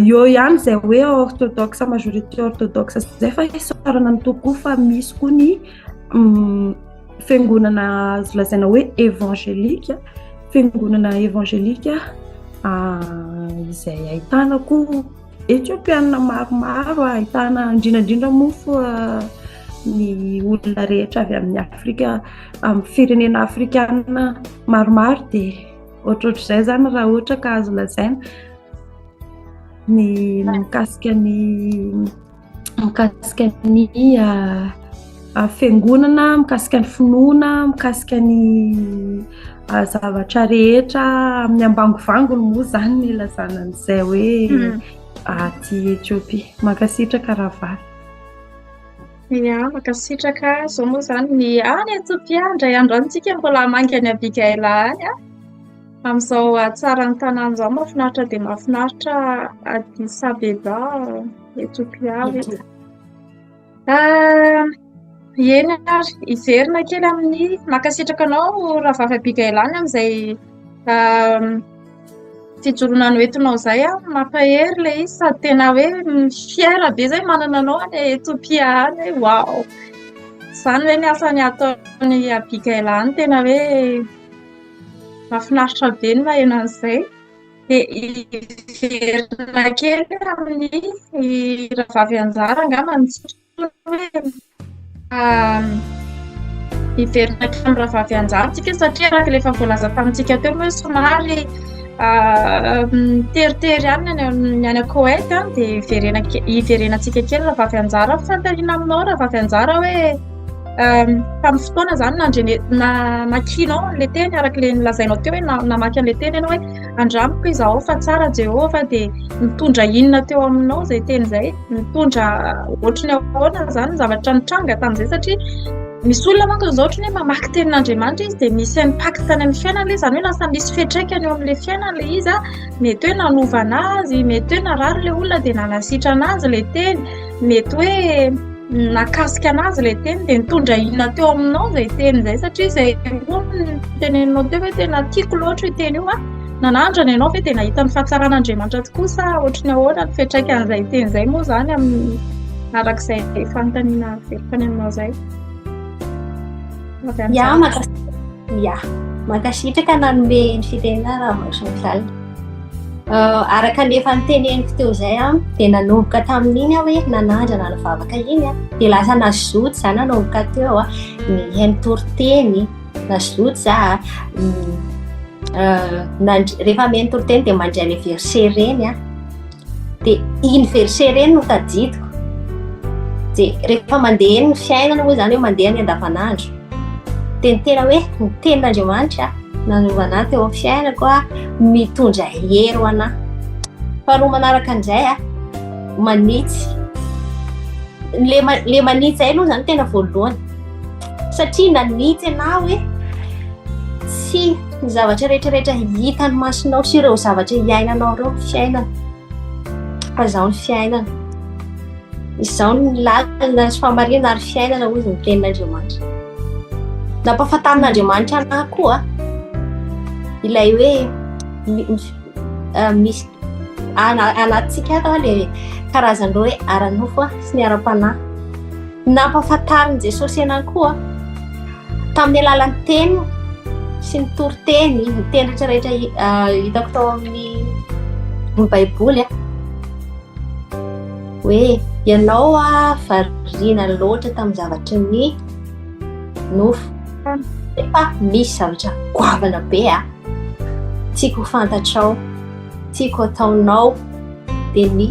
eo ihany izay hoe orthodoxe majorité orthodoxe izay fa isaorana ny tompo fa misy koa ny fiangonana azo lazaina hoe évangélika fiangonana évangélika izay ahitana koa Etiopiana maromaro ahitana indrindrandrindra moa ny olona rehetra avy amin'ny Afrika amin'ny firenena afrikana maromaro dia ohatrohatr'izay zany raha ohatra ka azo lazaina ny mikasika ny fiangonana mikasika ny finoana mikasika ny zavatra rehetra amin'ny ambangovangony moa zany ny lazana an'izay hoe aty Etiopia makasitraka rahavavy. Ia, makasitraka zao moa zany ny any Etiopia indray andro any tsika mbola mangy any Abigaila any amin'izao atsaran'ny tanàna izao mahafinaritra dia mahafinaritra Addis Abeba Etiopia eny ary iverina kely amin'ny makasitraka anao rahavavy Abigaila any amin'izay fijoroana noentinao izay mampahery le izy sady tena hoe fiera be izay manana anao any Etiopia any wow izany hoe ny asany ataony Abigaila any tena hoe mahafinaritra be ny maheno an'izay dia iverina kely amin'ny rahavavy anjara angamba ny hoe iverina kely amin'ny rahavavy anjara tsika satria araka ilay efa voalaza tamintsika teo hoe somary teritery any ny any Koweït dia iverenantsika kely rahavavy anjara fantariana aminao rahavavy anjara hoe tamin'ny fotoana zany namakianao an'ilay teny araka ilay nilazainao teo hoe namaky an'ilay teny ianao hoe andramiko izaho fa tsara Jehova dia mitondra inona teo aminao izay teny izay mitondra ohatrany ahoana zany ny zavatra nitranga tamin'izay satria misy olona manko izao ohatrany hoe mamaky tenin'Andriamanitra izy dia misy impact any amin'ny fiainana ilay zany hoe lasa misy fiantraikany eo amin'ilay fiainana ilay izy mety hoe nanovana azy mety hoe narary ilay olona dia nanasitrana azy ilay teny mety hoe nakasika anazy ilay teny dia nitondra inona teo aminao izay teny izay satria izay teneninao teo hoe tena tiako loatra io teny io nanandrana ianao ve dia nahita ny fahatsaran'Andriamanitra tokoa sa ohatrany ahoana ny fiantraikan'izay teny izay moa zany amin'ny arak'izay fanontaniana velokany aminao izay. Makasitraka nanome ny fitenenana raha Masomilaly araka nefa niteneniko teo izay dia nanomboka tamin'iny hoe nanandrana ny vavaka iny dia lasa nazoto za nanomboka teo miheno toriteny nazoto za rehefa miheno toriteny dia mandray ilay verset reny dia iny verset reny no tadidiko dia rehefa mandeha ny fiainana moa zany hoe mandeha ny andavanandro dia ny tena hoe ny tenin'Andriamanitra nanovana teo amin'ny fiainako mitondra hery ho anahy faharoa manaraka an'izay manitsy le manitsy izay aloha zany tena voalohany satria nanitsy ianao hoe sy ny zavatra rehetrarehetra hitany masonao sy ireo zavatra iainanao ireo fiainana fa zao ny fiainana izao ny lalana sy famarinana ary fiainana hoy ny tenin'Andriamanitra. Nampahafantarin'Andriamanitra anahy koa ilay hoe misy anatintsika ato le karazan'ireo hoe ara-nofo sy ny ara-panahy. Nampahafantarin' Jesosy anahy koa tamin'ny alalan'ny teny sy ny toriteny, ny teny rehetrarehetra hitako tao amin'ny baiboly hoe ianao variana loatra tamin'ny zavatry ny nofo nefa misy zavatra goavana be tiako ho fantatrao, tiako ataonao dia ny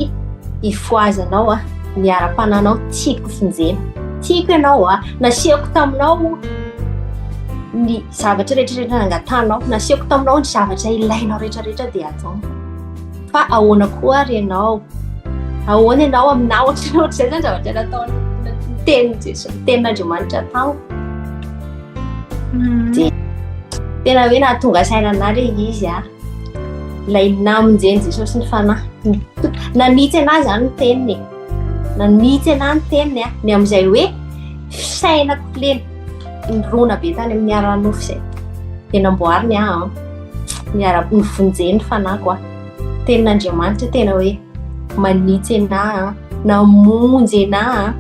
ifoazanao ny ara-pananao tiako finjena, tiako ianao nasiako taminao ny zavatra rehetrarehetra nangatanao, nasiako taminao ny zavatra ilainao rehetrarehetra dia atao. Fa ahoana koa ary ianao, ahoana ianao aminao ohatrany zay zany zavatra natao tenin'Andriamanitra tao. Dia tena hoe nahatonga sainanahy ilay izy ilay namonjeny Jesosy ny fanahy. Nanitsy anahy zany ny teniny, nanitsy anahy ny teniny ny amin'izay hoe fisainako lena nirona be tany amin'ny ara-nofo izay dia namboariny ny vonjeny fanahiko tenin'Andriamanitra tena hoe manitsy anahy, namonjy anahy,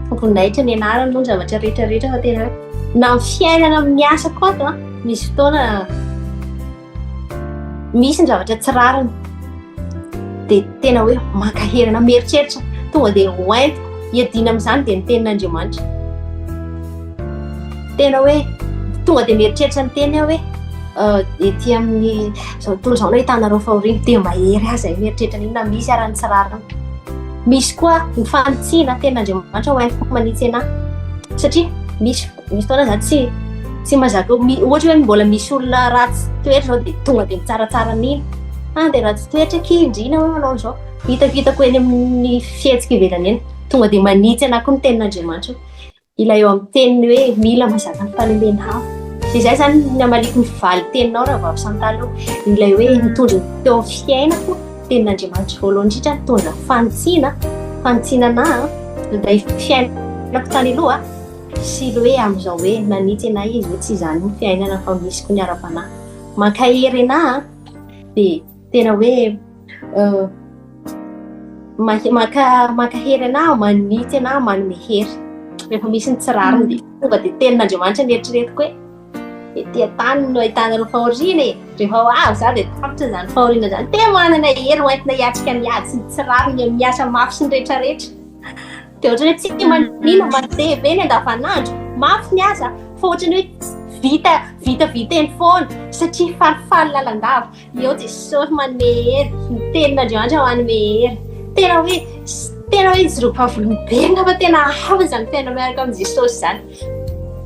voninahitra ny anarany moa ny zavatra rehetrarehetra fa tena hoe na fiainana amin'ny asako ato misy fotoana misy ny zavatra tsy rariny dia tena hoe mankaherana mieritreritra tonga dia hoentiko hiadina amin'izany dia ny tenin'Andriamanitra. Tena hoe tonga dia mieritreritra ny teny hoe ety amin'ny zao tontolo izao no ahitanareo fahoriana dia mahery azy zay mieritreritra an'iny na misy arany tsy rariny. Misy koa ny fanitsiana tenin'Andriamanitra hoentiko manitsy anahy satria misy fotoana zany tsy mazaka ohatra hoe mbola misy olona ratsy toetra zao dia tonga dia mitsaratsara an'iny dia ratsy toetra kindrina manao zao hitako eny amin'ny fihetsika ivelany eny tonga dia manitsy anahy koa ny tenin'Andriamanitra ilay eo amin'ny teniny hoe mila mazaka ny fanomena hafa. Dia izay zany ny amaliko ny valy teninao raha vao santalo ilay hoe nitondra teo amin'ny fiainako tenin'Andriamanitra voalohany indrindra nitondra fanitsiana anahy ilay fiainako tany aloha sy ilay hoe amin'izao hoe nanitsy anahy izy hoe tsy izany ny fiainana fa misy koa ny ara-panahy. Mankahery anahy dia tena hoe mankahery anahy, manitsy anahy, manome hery. Rehefa misy ny tsy rariny dia tonga dia tenin'Andriamanitra ny eritreretiko hoe ety an-tany no ahitanareo fahoriana rehefa avy za dia tapitra izany fahoriana izany tena manana hery hoentina hiatrika ny ady sy ny tsy rariny miasa mafy sy ny rehetrarehetra. Dia ohatrany hoe tsy manino mandeha be ny andavanandro mafy ny asa fa ohatrany hoe vita eny foana satria falifaly lalandava eo Jesosy manome hery, ny tenin'Andriamanitra manome hery. Tena hoe izy roapavolombelona fa tena hafa izany fiainana miaraka amin'ny Jesosy izany.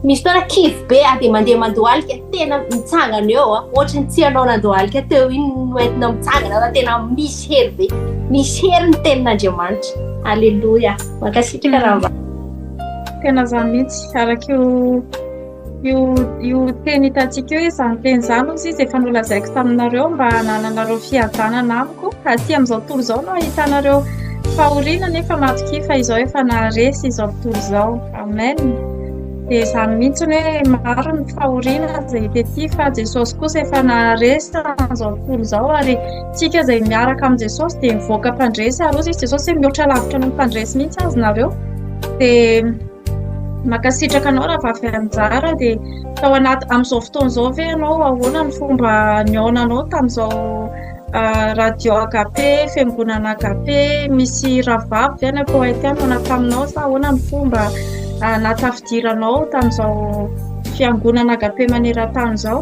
Misy fotoana kivy be dia mandeha mandohalika tena mitsangana eo ohatrany tsy ianao nandohalika teo iny no entina mitsangana fa tena misy hery be, misy hery ny tenin'Andriamanitra. Aleluia, mankasitraka raha tena izany mihitsy araka io teny hitantsika io izany teny izany ozy izy efa nolazaiko taminareo mba hananareo fiadanana amiko aty amin'izao tontolo izao no ahitanareo fahoriana nefa matoki fa izao efa naharesy izao tontolo izao. Amen. Dia izany mihitsy hoe maro ny fahoriana izay hita ety fa Jesosy kosa efa naharesy amin'izao tontolo izao ary tsika izay miaraka amin'ny Jesosy dia mivoaka mpandresy ary ozy izy Jesosy mihoatra lavitra ny mpandresy mihitsy azy nareo. Dia mankasitraka anao raha vavy anjara dia tao anaty amin'izao fotoana izao ve ianao ahoana ny fomba niaonanao tamin'izao radio AKP, fiangonana AKP, misy rahavavy any poety any manao taminao sa ahoana ny fomba natafidiranao tamin'izao fiangonana AKP maneran-tany izao?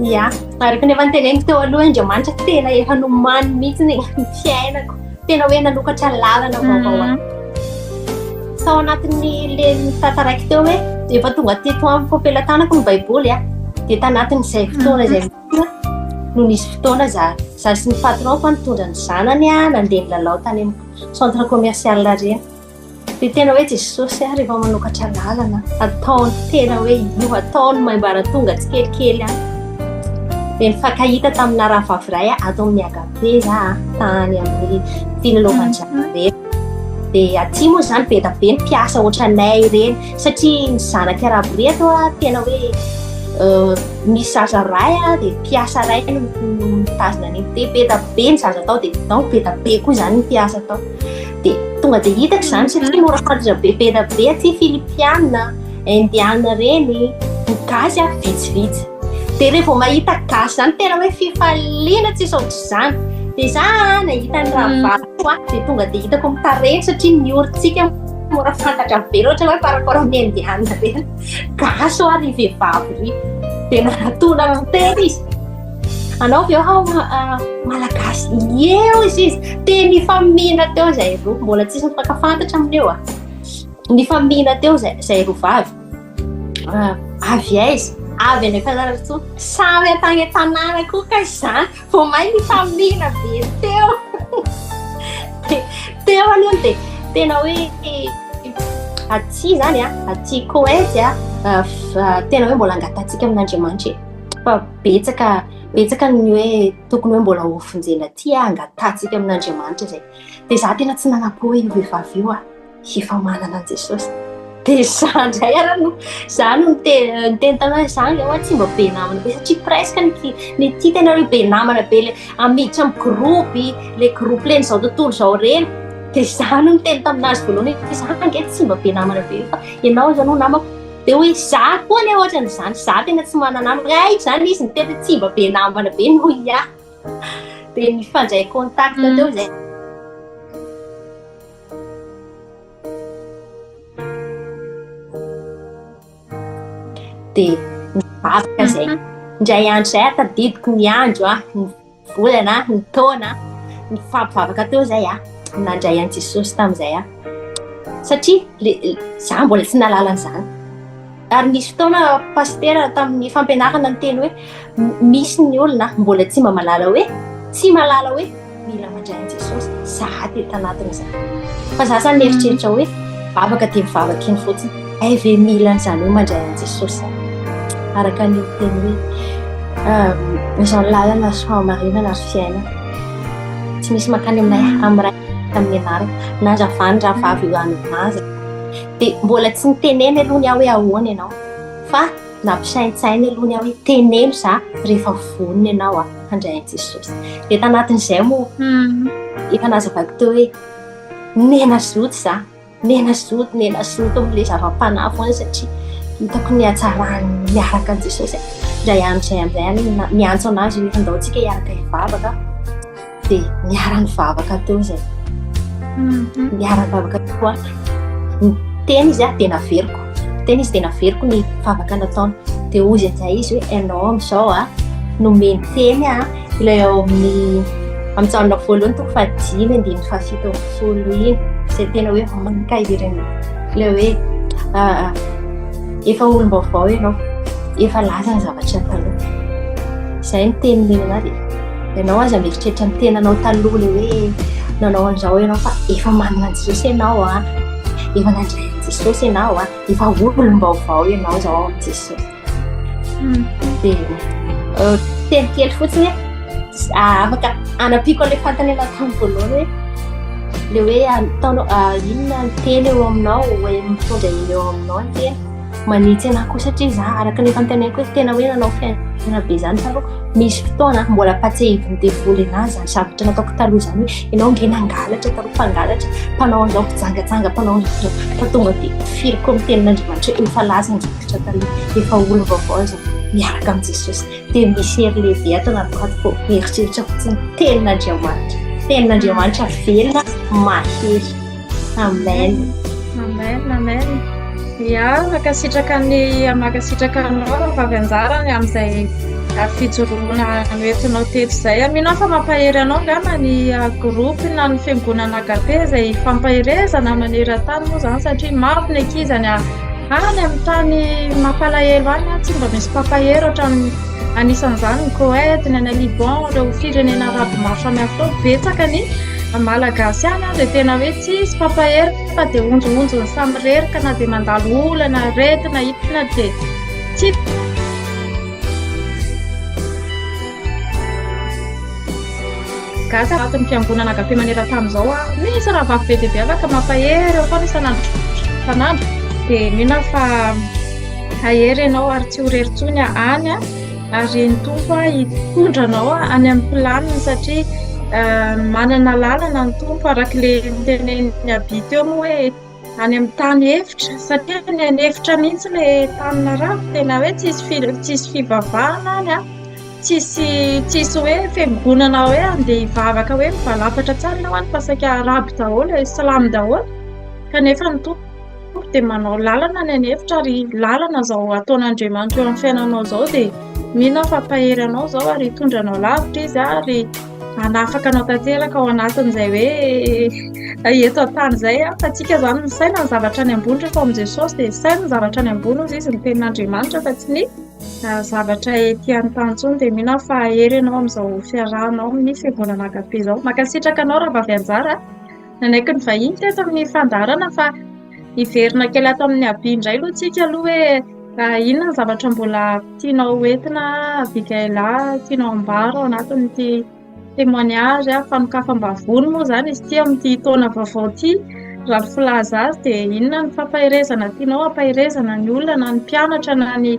Ia, araka ny efa niteneniko teo aloha Andriamanitra tena efa nomany mihitsy ny fiainako, tena hoe nanokatra lalana vaovao. Tao anatin'ny le tantaraiky teo hoe efa tonga teto amiko ampelantanako ny baiboly dia tanatin'izay fotoana izay no nisy fotoana za sy ny patronko nitondra ny zanany nandeha nilalao tany amin'ny centre commercial reny. Dia tena hoe Jesosy rehefa manokatra lalana ataony tena hoe io ataony maimbara tonga tsikelikely dia nifankahita tamina rahavavy ray ato amin'ny Agabe za tany amin'ny filalaovan'zareo. Dia aty moa zany be da be ny mpiasa ohatranay ireny satria ny zanaky arabo reto tena hoe misy zaza ray dia mpiasa ray no mitazona an'iny dia be da be ny zaza tao dia tao be da be koa zany ny mpiasa tao dia tonga dia hitako zany satria mora fatotra be da be aty filipiana, indiana reny ny gasy vitsivitsy dia rehefa mahita gasy zany tena hoe fifaliana tsy saotra zany dia za nahita ny rahavavy dia tonga dia hitako mitareny satria ny orintsika mora fantatra be loatra hoe parakora amin'ny indiana reny gasy ary vehivavy ry dia nanatona miteny izy anao ve malagasy eo izy dia nifamina teo zay roa mbola tsisy nifankafantatra amin'eo nifamina teo zay roa vavy avy aiza avy any Fianarantsoa samy atany tanàna koa ka izany vao mahay nifamina be teo teo aloha dia tena hoe aty zany aty Koety tena hoe mbola angatantsika amin'Andriamanitra fa betsaka ny hoe tokony hoe mbola hofonjena aty angatantsika amin'Andriamanitra zay dia za tena tsy nanapo hoe io vehivavy io efa manana an Jesosy dia za ndray za no niteny tanahy za nge tsy mba be namana be satria presque ny ty tena hoe be namana be le amiditra amin'ny groupy le groupe leny zao tontolo zao reny dia za no niteny taminazy voalohany za nge tsy mba be namana be fa ianao zany ho namako dia hoe za koa ny ohatran'izany za tena tsy mananamana zany izy niteny tsy mba be namana be no ia dia nifandray contact teo zay dia mivavaka zay ndray andro zay tadidiko ny andro ny volana ny taona nifampivavaka teo zay nandray an Jesosy tamin'izay satria za mbola tsy nalalan'izany ary nisy fotoana pastera tamin'ny fampianarana ny teny hoe misy ny olona mbola tsy mba malala hoe mila mandray an Jesosy za teto anatin'izany fa za zany mieritreritra hoe vavaka dia mivavaka iny fotsiny ve mila n'izany hoe mandray an Jesosy araka ny teny hoe izao lalana soamarinana ary fiaina tsy misy makany aminay amin'ray tamin'ny anarana na zavany rahavavy io anynazy dia mbola tsy niteneny aloha ny aho hoe ahoana ianao fa nampisaintsainy aloha ny aho hoe teneno za rehefa vonona ianao handray an Jesosy dia tanatin'izay moa efa nazavako teo hoe nena zoto amin'ilay zava-panahy foana satria hitako ny hatsarany miaraka an Jesosy ndray andro zay amin'izay miantso anazy hoe andaontsika hiaraka hivavaka dia miara nivavaka teo zay miara nivavaka tokoa teny izy dia naveriko ny vavaka nataony dia ozy an'izay izy hoe ianao amin'izao nomeny teny ilay ao amin'ny taona voalohany toko 5 fahafito iny izay tena hoe mankahirana ilay hoe efa olom-baovao ianao efa laza ny zavatra taloha izay ny teny lena dia ianao aza mieritreritra ny tenanao taloha le hoe nanao an'izao ianao fa efa manana an Jesosy ianao efa nandray an Jesosy ianao efa olom-baovao ianao zao an Jesosy dia teny kely fotsiny afaka anapiako an'ilay fantanena tamin'ny voalohany hoe le hoe taonao inona ny teny eo aminao mitondra eo aminao ny teny manitsy anahy koa satria za araka ny fantanenako hoe tena hoe nanao fiainana be zany taloha misy fotoana mbola patsehiviny devoly anazy zany zavatra nataoko taloha zany hoe ianao nge nangalatra taloha mpangalatra mpanao an'izao mpijangajanga mpanao an'izao fa tonga dia firiko amin'ny tenin'Andriamanitra efa laza ny zavatra taloha efa olona vaovao zao miaraka amin'i Jesosy dia misy hery lehibe ato anaty fo mieritreritra fotsiny tenin'Andriamanitra velona mahery amen ia makasitraka anao vavy anjarany amin'izay fijoroana noentinao teto izay aminao fa mampahery anao ngamba ny groupe na ny fiangonana Agape izay fampaherezana maneran-tany moa zany satria maro ny ankizany any amin'ny tany mampalahelo any tsy mba misy mpampahery ohatrany anisan'izany ny Koety ny any Liban ireo firenena arabo maro samihafa tao betsaka ny malagasy any dia tena hoe tsisy mpampahery fa dia onjonjony samy rerika na dia mandalo olana retina hitina dia tsy Malagasy anatin'ny fiangonana agape maneran-tany zao misy raha vaventy be afaka mampahery eo foana isanandro dia mino fa ahery ianao ary tsy ho reritsony any ary ny tompo hitondranao any amin'ny planiny satria manana lalana ny tompo arak'ilay tenen'ny aby teo moa hoe any amin'ny tany efitra satria ny any efitra mihitsy ilay tanina rafy tena hoe tsisy fivavahana any tsisy hoe fiangonana hoe andeha hivavaka hoe mivalapatra tsara ianao any fa saika araby daholo salamy daholo kanefa ny tompo dia manao lalana ny any efitra ary lalana zao ataon'Andriamanitra eo amin'ny fiainanao zao dia mino fa pahery anao zao ary hitondranao lavitra izy ary anafaka anao tanteraka ao anatin'izay hoe eto an-tany izay fa tsika zany misaina ny zavatra any ambony rehefa amin'i Jesosy dia saina ny zavatra any ambony ozy izy ny tenin'Andriamanitra fa tsy ny zavatra ety an-tany intsony dia mino fa ahery ianao amin'izao fiarahanao amin'ny fiangonana agape izao mankasitraka anao raha vavy anjara nanaiky ny vahiny teto amin'ny fandarana fa hiverina kely ato amin'ny aby indray aloha tsika aloha hoe inona ny zavatra mbola tianao hoentina Abigaila tianao ambara ao anatin'ity témoignage fanokafam-bavony moa zany izy ity amin'ity taona vaovao ity raha filaza azy dia inona ny fampahirezana tianao hampahirezana ny olona na ny mpianatra na ny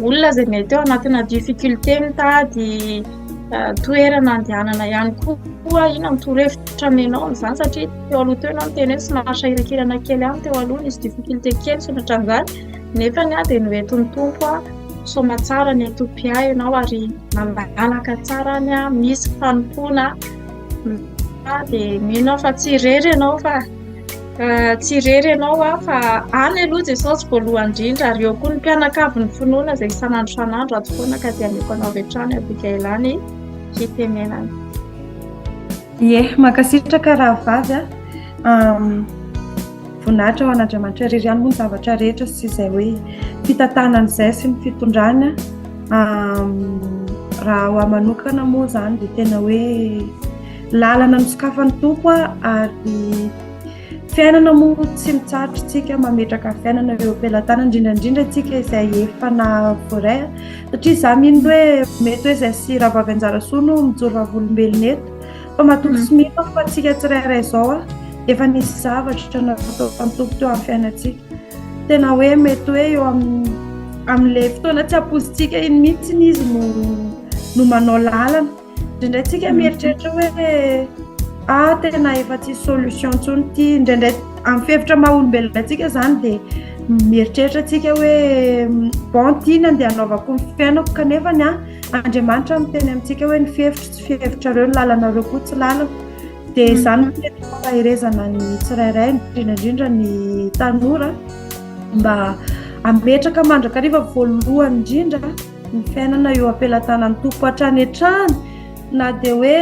olona izay mety eo anatina difficulté mitady toerana andehanana ihany koa inona ny torohevitra amenao amin'izany satria teo aloha teo ianao miteny hoe somary sahiran-kirana kely any teo aloha nisy difficulté kely sonatra an'izany nefa ny dia noentin'ny tompo soma tsara ny etopia ianao ary malalaka tsara any misy fanompoana dia mino fa tsy irery ianao fa fa any aloha Jesosy voalohany indrindra ary eo koa ny mpianakavy ny finoana izay isanandro ato foana ka dia ameko anao avy hatrany Abigaila ny fitemenany. Ie, mankasitraka raha vavy voninahitra ho an'Andriamanitra irery ihany moa ny zavatra rehetra sy izay hoe fitantanan'izay sy ny fitondrana raha ho manokana moa zany dia tena hoe lalana misokafan'ny tompo ary fiainana moa tsy mitsarotritsika mametraka fiainana eo am-pelatana indrindrandrindra tsika izay efa na voray satria za mino hoe mety hoe izay sy raha vavy anjara soa no mijoro vavolombelona eto fa matoky sy mino fa tsika tsirairay izao efa nisy zavatra natao amin'ny tompo teo amin'ny fiainantsika tena hoe mety hoe eo amin'ilay fotoana tsy ampozintsika iny mihitsy izy no manao lalana indraindray tsika mieritreritra hoe tena efa tsy solution ntsony ity indraindray amin'ny fihevitra maha-olombelona antsika zany dia mieritreritra tsika hoe bon tiana andeha hanaovako ny fiainako kanefa ny Andriamanitra miteny amintsika hoe ny fihevitra tsy fihevitrareo ny lalanareo koa tsy lalana dia izany tena fampahirezana ny tsirairay indrindrandrindra ny tanora mba ametraka mandrakariva voalohany indrindra ny fiainana eo am-pelatanan'ny tompo hatrany hatrany na dia hoe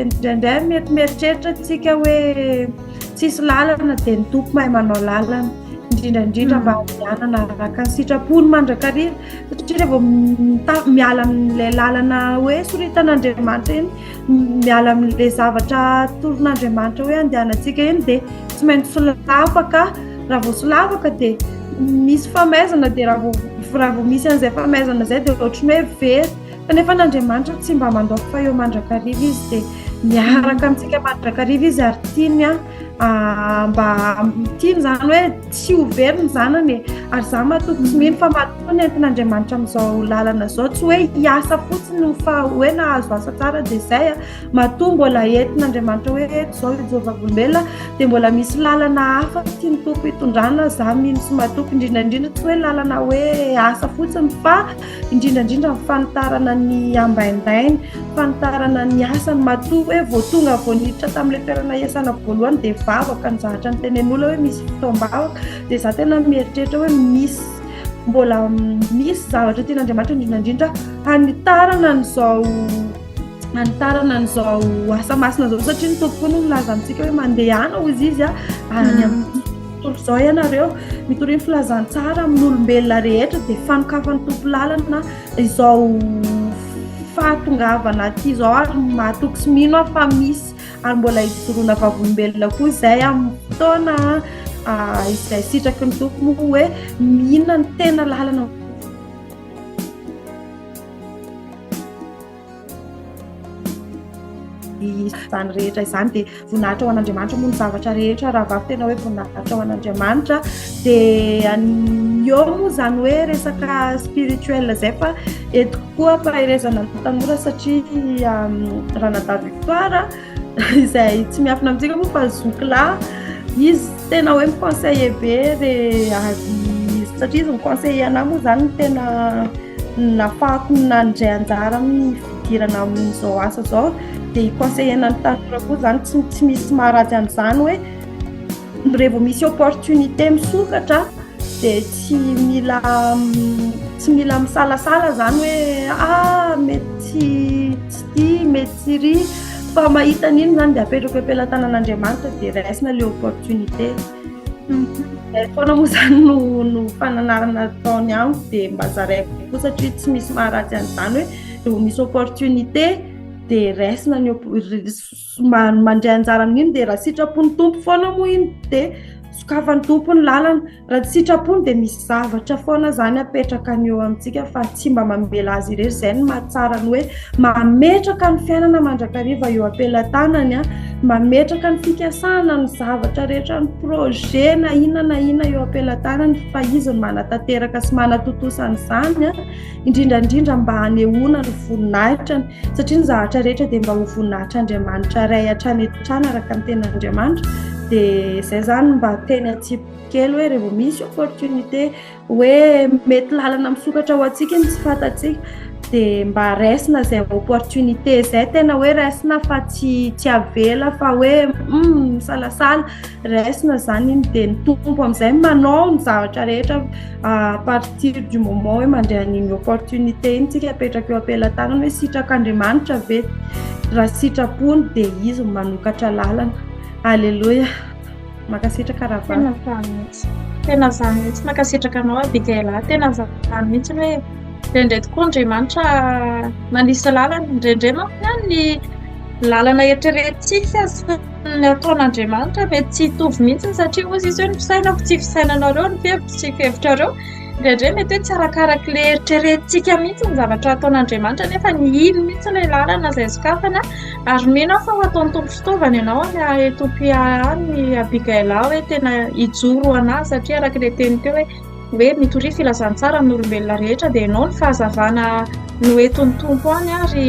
indraindray mety mieritreritra tsika hoe tsisy lalana dia ny tompo mahay manao lalana indrindrandrindra mba handehanana araka ny sitrapony mandrakariva satria rehefa miala amin'ilay lalana hoe soritan'Andriamanitra iny miala amin'ilay zavatra toron'Andriamanitra hoe andehanantsika iny dia tsy maintsy solavaka raha vao solavaka dia misy famaizana dia raha vao misy an'izay famaizana izay dia ohatrany hoe very kanefa n'Andriamanitra tsy mba mandoaka fa eo mandrakariva izy dia miaraka amintsika mandrakariva izy ary tiany mba tiany zany hoe tsy ho very ny zanany ary za matoky tsy mino fa matoa ny entin'Andriamanitra amin'izao lalana izao tsy hoe hiasa fotsiny fa hoe nahazo asa tsara dia izay matoa mbola entin'Andriamanitra hoe eto izao ijoro vavolombelona dia mbola misy lalana hafa tiany tompo hitondrana za mino sy matoky indrindrandrindra tsy hoe lalana hoe asa fotsiny fa indrindrandrindra ny fanitarana ny ambaindainy fanitarana ny asany matoa hoe vao tonga vao niditra tamin'ilay toerana iasana voalohany dia vavaka ny zavatra ny tenen'olona hoe misy fotoam-bavaka dia za tena mieritreritra hoe mbola misy zavatra tian'Andriamanitra indrindrandrindra hanitarana n'izao asa masina zao satria ny tompo no milaza amintsika hoe mandehana hozy izy any amin'ny tontolo izao ianareo mitoriny filazantsara amin'ny olombelona rehetra dia fanokafany tompo lalana izao fahatongavana ty izao ary matoky sy mino fa misy ary mbola hijoroana vavolombelona koa izay amin'ny fotoana izay sitraky ny tompo moa hoe mihinona ny tena lalana izany rehetra izany dia voninahitra ho an'Andriamanitra moa ny zavatra rehetra raha vavy tena hoe voninahitra ho an'Andriamanitra dia eo moa izany hoe resaka spirituel izay fa eto koa faherezana ny tanora satria Ranada Victoire izay tsy miafina amintsika moa fa zokila izy tena hoe miconseiller be satria izy miconseiller anahy moa izany tena nafahako nandray anjara amin'ny fidirana amin'izao asa zao dia iconseillena ny tanora koa izany tsy misy maharatsy an'izany hoe rehefa misy opportunité misokatra dia tsy mila misalasala izany hoe mety tsy tia mety tsy ry fa mahita n'iny izany dia apetrako ampelantanan'Andriamanitra dia raisina ilay opportunité foana moa izany no fananarana ataony amiko dia mba zaraiko koa satria tsy misy maharatsy an'izany hoe rehefa misy opportunité dia raisina mandray anjara amin'iny dia raha sitrapony tompo foana moa iny dia sokafany tompo ny lalana raha tsy sitrapony dia misy zavatra foana izany apetraka ny eo amintsika fa tsy mba mamela azy irery izay no mahatsara ny hoe mametraka ny fiainana mandrakariva eo ampelantanany mametraka ny fikasana ny zavatra rehetra ny projet na inona eo ampelantanany fa izy no manatanteraka sy manatotosan'izany indrindrandrindra mba hanehoana ny voninahitrany satria ny zavatra rehetra dia mba ho voninahitran'Andriamanitra ray hatrany etrany araka ny tenan'Andriamanitra dia izay izany mba teny atsipoko kely hoe rehefa misy opportunité hoe mety lalana misokatra ho antsika iny tsy fantatsika dia mba raisina izay opportunité izay tena hoe raisina fa tsy avela fa hoe misalasala raisina izany iny dia ny tompo amin'izay manao ny zavatra rehetra à partir du moment hoe mandray an'iny opportunité iny tsika apetraka eo ampelantanany hoe sitrak'Andriamanitra ve raha sitrapony dia izy manokatra lalana. Alleluia. Makasitraka ravana. Tena izany mihitsy makasitraka anao Abigaila. Tena izany mihitsy hoe indraindray tokoa Andriamanitra manisy lalana indraindray manko ny lalana eritreretintsika sy ny ataon'Andriamanitra mety tsy hitovy mihitsy satria ozy izy hoe ny fisainako tsy fisainanareo ny fihevitra tsy fihevitrareo indraindray mety hoe tsy arakaraka ilay eritreretintsika mihitsy ny zavatra ataon'Andriamanitra nefa ny iny mihitsy ilay lalana izay sokafana ary mino fa ho ataon'ny tompo fitaovana ianao any Ethiopia any Abigaila hoe tena hijoro anazy satria araka ilay teny teo hoe mitory filazantsara amin'ny olombelona rehetra dia ianao ny fahazavana no enton'ny tompo any ary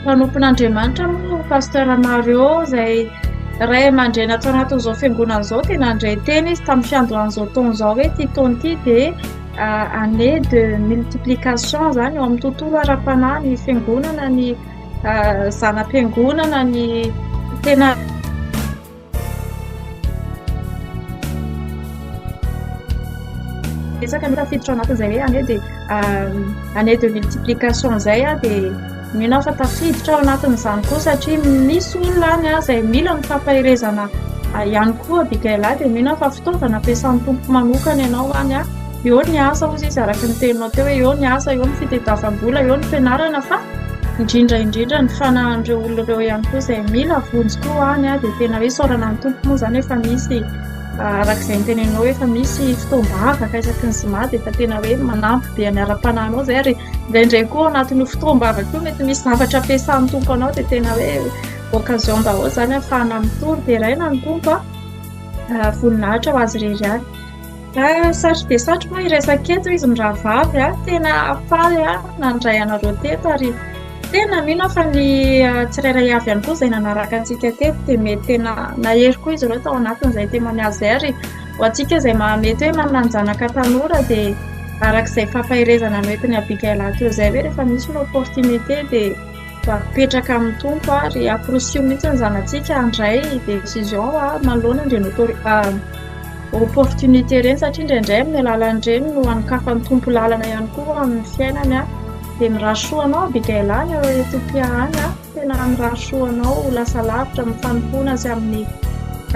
mpanompon'Andriamanitra moa pasteur Mario izay ray aman-dreny atao anatin'izao fiangonana izao tena andray teny izy tamin'ny fiandohan'izao taona izao hoe ity taona ity dia année de multiplication izany eo amin'ny tontolo ara-panahy ny fiangonana ny zanam-piangonana ny tena resaka mitafiditra ao anatin'izay hoe année de multiplication izay dia mino fa tafiditra ao anatin'izany koa satria misy olona any izay mila ny fampahirezana ihany koa Abigaila dia mino fa fitaovana ampiasan'ny tompo manokana ianao any eo ny asa ozy izy araka ny teninao teo hoe eo ny asa eo ny fitadiavam-bola eo ny fianarana fa indrindra ny fanahan'ireo olona ireo ihany koa izay mila vonjy-koa any dia tena hoe saorana ny tompo moa izany efa misy arak'izay ny tenenao hoe efa misy fitoam-bavaka isaky ny zoma dia efa tena hoe manampy be ny ara-panahinao izay ary indraindray koa anatin'io fitoam-bavaka io mety misy zavatra ampiasan'ny tompo anao dia tena hoe occasion daholo izany ahafahana mitory dia raina ny tompo voninahitra ho azy irery any. Satry dia satry moa iresaka eto izy ny rahavavy tena afaly nandray anareo teto ary tena mino fa ny tsirairay avy ihany koa izay nanaraka antsika teto dia mety tena nahery koa izy ireo tao anatin'izay temany azy ary ho antsika izay mety hoe mananjanaka tanora dia arak'izay fampahirezana noentiny Abigaila teo izay hoe rehefa misy ny opportunité dia apetraka amin'ny tompo ary aprosio mihitsy ny zanantsika handray décision manoloana ireny opportunité ireny satria indraindray amin'ny alalan'ireny no anokafan'ny tompo lalana ihany koa amin'ny fiainany dia mirasoanao Abigaila any Ethiopia any tena mirasoanao lasa lavitra mifanompoana azy amin'ny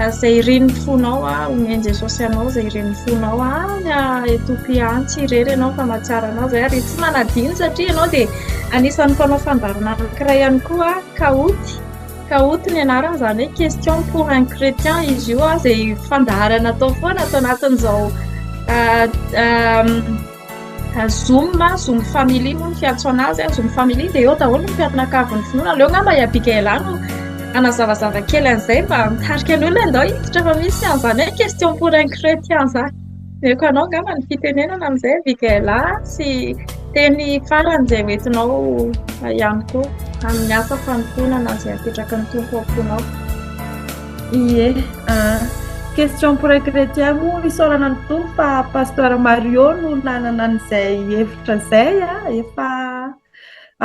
izay iren'ny fonao omeny Jesosy anao izay iren'ny fonao any Ethiopia any tsy irery ianao fa mahatsiaro anao izay ary tsy manadino satria ianao dia anisan'ny mpanao fandarina anankiray ihany koa kaoty ny anarana izany hoe question pour un chrétien izy io izay fandaharana atao foana atao anatin'izao zoom famille moa ny fiantsoana azy zoom famille dia eo daholo ny mpianakavy ny finoana aleo ngamba iabika elano anazavazava kely an'izay mba mitarika ny olona andao hiditra fa misy an'izany hoe question pour un chrétien zany meko anao ngamba ny fitenenana amin'izay abikaela sy teny farany izay hoentinao ihany koa amin'ny asa fanomponana izay apetraka ny tompo amponao. Ie, question pour un chrétien moa isaorana ny tompo fa pasteur Mario no nanana an'izay hevitra izay efa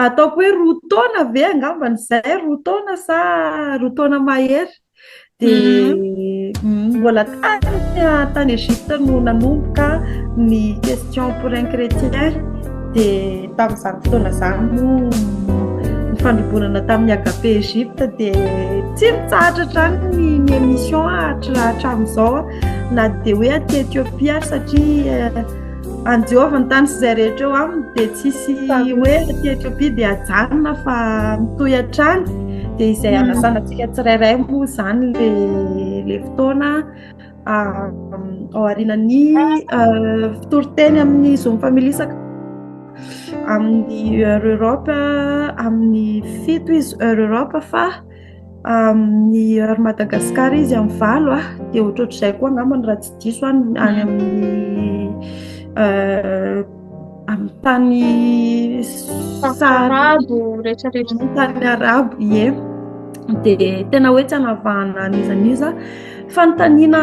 ataoko hoe roa taona ve angambanyizay roa taona sa roa taona mahery dia mbola tany Egypte no nanomboka ny question pour un chrétien dia tamin'izany fotoana izany moa ny fandrobonana tamin'ny agape Egypte dia tsy mitsahatratra ny émission hatramin'izao na dia hoe aty Etiopia satria anjehova ny tany sy izay rehetra eo aminy dia tsisy hoe aty Etiopia dia ajanona fa mitohy hatrany dia izay anasanantsika tsirairay moa izany le fotoana ao aorianany fitoriteny amin'ny zoom famille amin'ny Euro Europe amin'ny 7 izy Euro Europe fa amin'ny Euro Madagascar izy amin'ny 9 dia ohatrohatr'izay koa angambany raha tsy diso any amin'ny tany arabo rehetrarehetra tany arabo ie dia tena hoe tsy hanavahana an'izaniza fanontaniana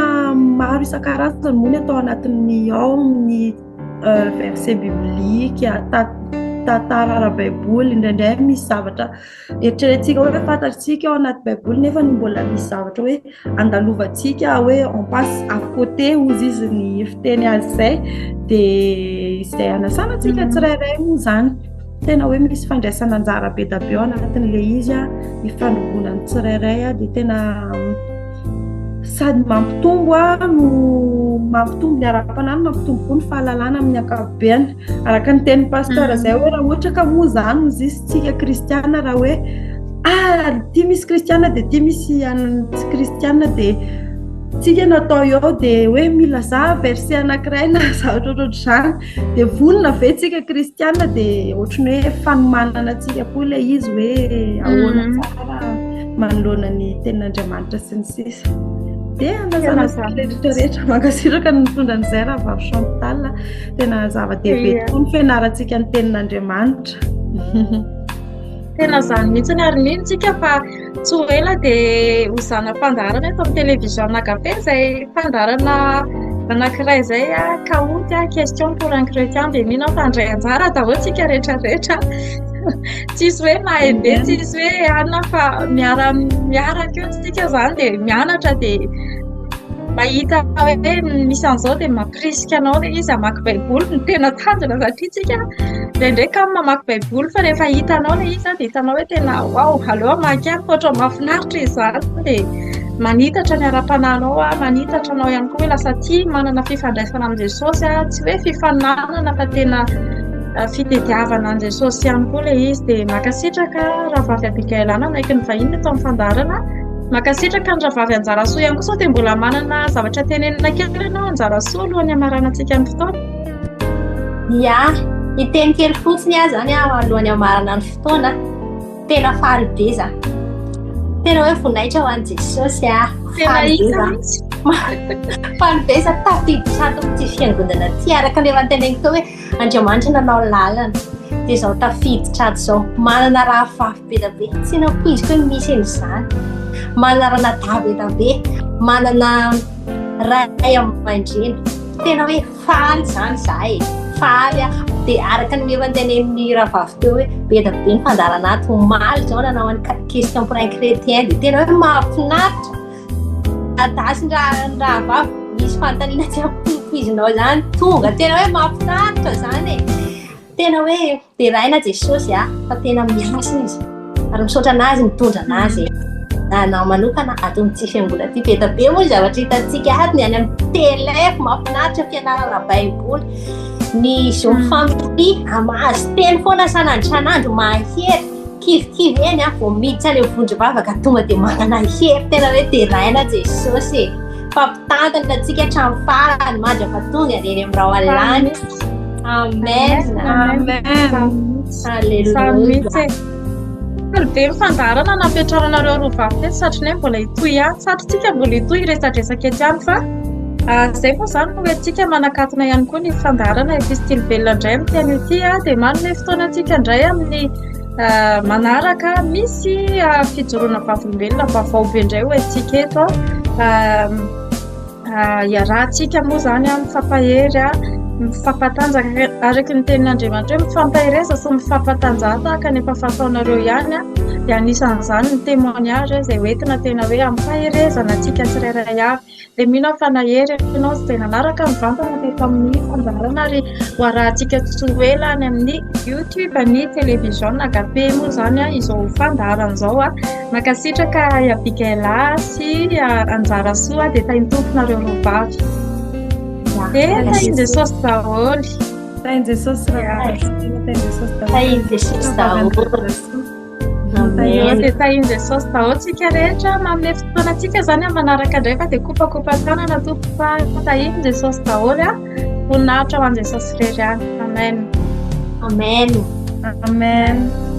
maro isan-karazany moa ny atao anatin'ny ao ny verset biblika tantara ara-baiboly indraindray misy zavatra eritreretintsika hoe fantatritsika ao anaty baiboly nefa ny mbola misy zavatra hoe andalovantsika hoe on passe à côté ozy izy ny fiteny azy izay dia izay anasanantsika tsirairay moa izany tena hoe misy fandraisana anjara be da be ao anatin'ilay izy ny fandrobonany tsirairay dia tena sady mampitombo no mampitombo ny ara-panany mampitombo koa ny fahalalana amin'ny ankapobeny araka ny teny pasteur izay hoe raha ohatra ka moa izany no zisitsika kristiana raha hoe tia misy kristiana dia tia misy tsy kristiana dia tsika natao eo dia hoe milaza verset anankiray na zavatra ohatrohatr'izany dia volona ve tsika kristiana dia ohatrany hoe fanomanana tsika koa ilay izy hoe ahoana tsara manoloana ny tenin'Andriamanitra sy ny sisa dia rehetrarehetra mankasitraka ny mitondra an'izay raha vavy Chantal tena zava-dehibe tokoa ny fianarantsika ny tenin'Andriamanitra. Tena izany mihitsy ny ary mintsika fa tsy ho ela dia hozana fandarana eto amin'ny televizion agape izay fandarana anankiray izay kaoty question pour un chrétien dia mino fandray anjara daholo tsika rehetrarehetra tsisy hoe mahay be tsisy hoe anona fa miaraka eo tsika izany dia mianatra dia mahita hoe misy an'izao dia mampirisika anao dia izy hamaky baiboly ny tena tanjona satria tsika ndraindraiky amin'ny mamaky baiboly fa rehefa hitanao ilay izy dia hitanao hoe tena wao aleo hamaky any fa ohatran'ny mahafinaritra izany dia manitatra ny ara-pananao manitatra anao ihany koa hoe lasa tia manana fifandraisana amin'ny Jesosy tsy hoe fifaninanana fa tena fitediavana any Jesosy ihany koa ilay izy dia makasitraka raha vavy Abikailana naiky ny vahiny atao amin'ny fandarana makasitraka ny rahavavy Anjarasoa ihany koa sao dia mbola manana zavatra tenenina kely ianao Anjarasoa alohan'ny hamaranantsika ny fotoana. Ia, hiteny kely fotsiny aho zany alohan'ny hamarana ny fotoana tena faly be za tena hoe voninahitra ho an'i Jesosy faly be za tafiditra ato amin'ity fiangonana ity araka ny efa nyteneniko hoe Andriamanitra nanao lalana dia izao tafiditra ato izao manana raha vavy be da be tsy nampoiziko hoe misy en'izany manana raha nadava be da be manana ray aman-dreny tena hoe faly izany zahay faly dia araka ny efa nytenen'ny raha vavy teo hoe be da be ny fandarana ato omaly izao nanao any question pour un chrétien dia tena hoe mahafinaritra adasy ny raha vavy misy fanontaniana tsy ampoizinao izany tonga tena hoe mahafinaritra izany tena hoe dia raina Jesosy fa tena miasa izy ary misaotra anazy mitondra anazy anao manokana ato amin'ity fiangonana ity be da be moa zavatra hitantsika ato ny any amin'ny telefo mahafinaritra fianarana baiboly ny zoom famille amazy teny foana sanandro mahery kivokivy eny vao miditra ilay vondrom-bava ka tonga dia manana hery tena hoe dia raina Jesosy fampitantana antsika hatramin'ny farany mandra fa tonga dia eny amin'ny rao alany amen Samy mihitsy be mifandarana nampiatraranareo roa vavy satria ne mbola hitohy ihany satria tsika mbola hitohy resadresaka ety ihany fa zay moa zany no hoe tsika manakatona ihany koa ny fandarana epistily velona indray amin'ny teny ity dia manome fotoanantsika indray amin'ny manaraka misy fijoroana vavolombelona vaovao be indray hoe tsika eto iarahantsika moa zany mifampahery mifampatanjaka araky ny tenin'Andriamanitra hoe mifampahereza sy mifampatanjaka kanefa fataonareo ihany dia anisan'izany ny témoignage izay hoentina tena hoe ampaherezana antsika tsirairay avy dia mino fa nahery ianao sy dia nanaraka mivantana rehefa amin'ny fandarana ary hoarahantsika tsoela any amin'ny YouTube ny télévision Agape moa zany izao fandarana izao mankasitraka Abigaila sy Anjarasoa dia tainy tomponareo roa vavy tainy Jesosy daholo tainy Jesosy tainy Jesosy daholo dia tainy Jesosy daholo tsika rehetra manome fotoanantsika zany manaraka indray fa dia kopakopa tanana tompo fa tainy Jesosy daholo voninahitra ho an'i Jesosy rery any amen amen amen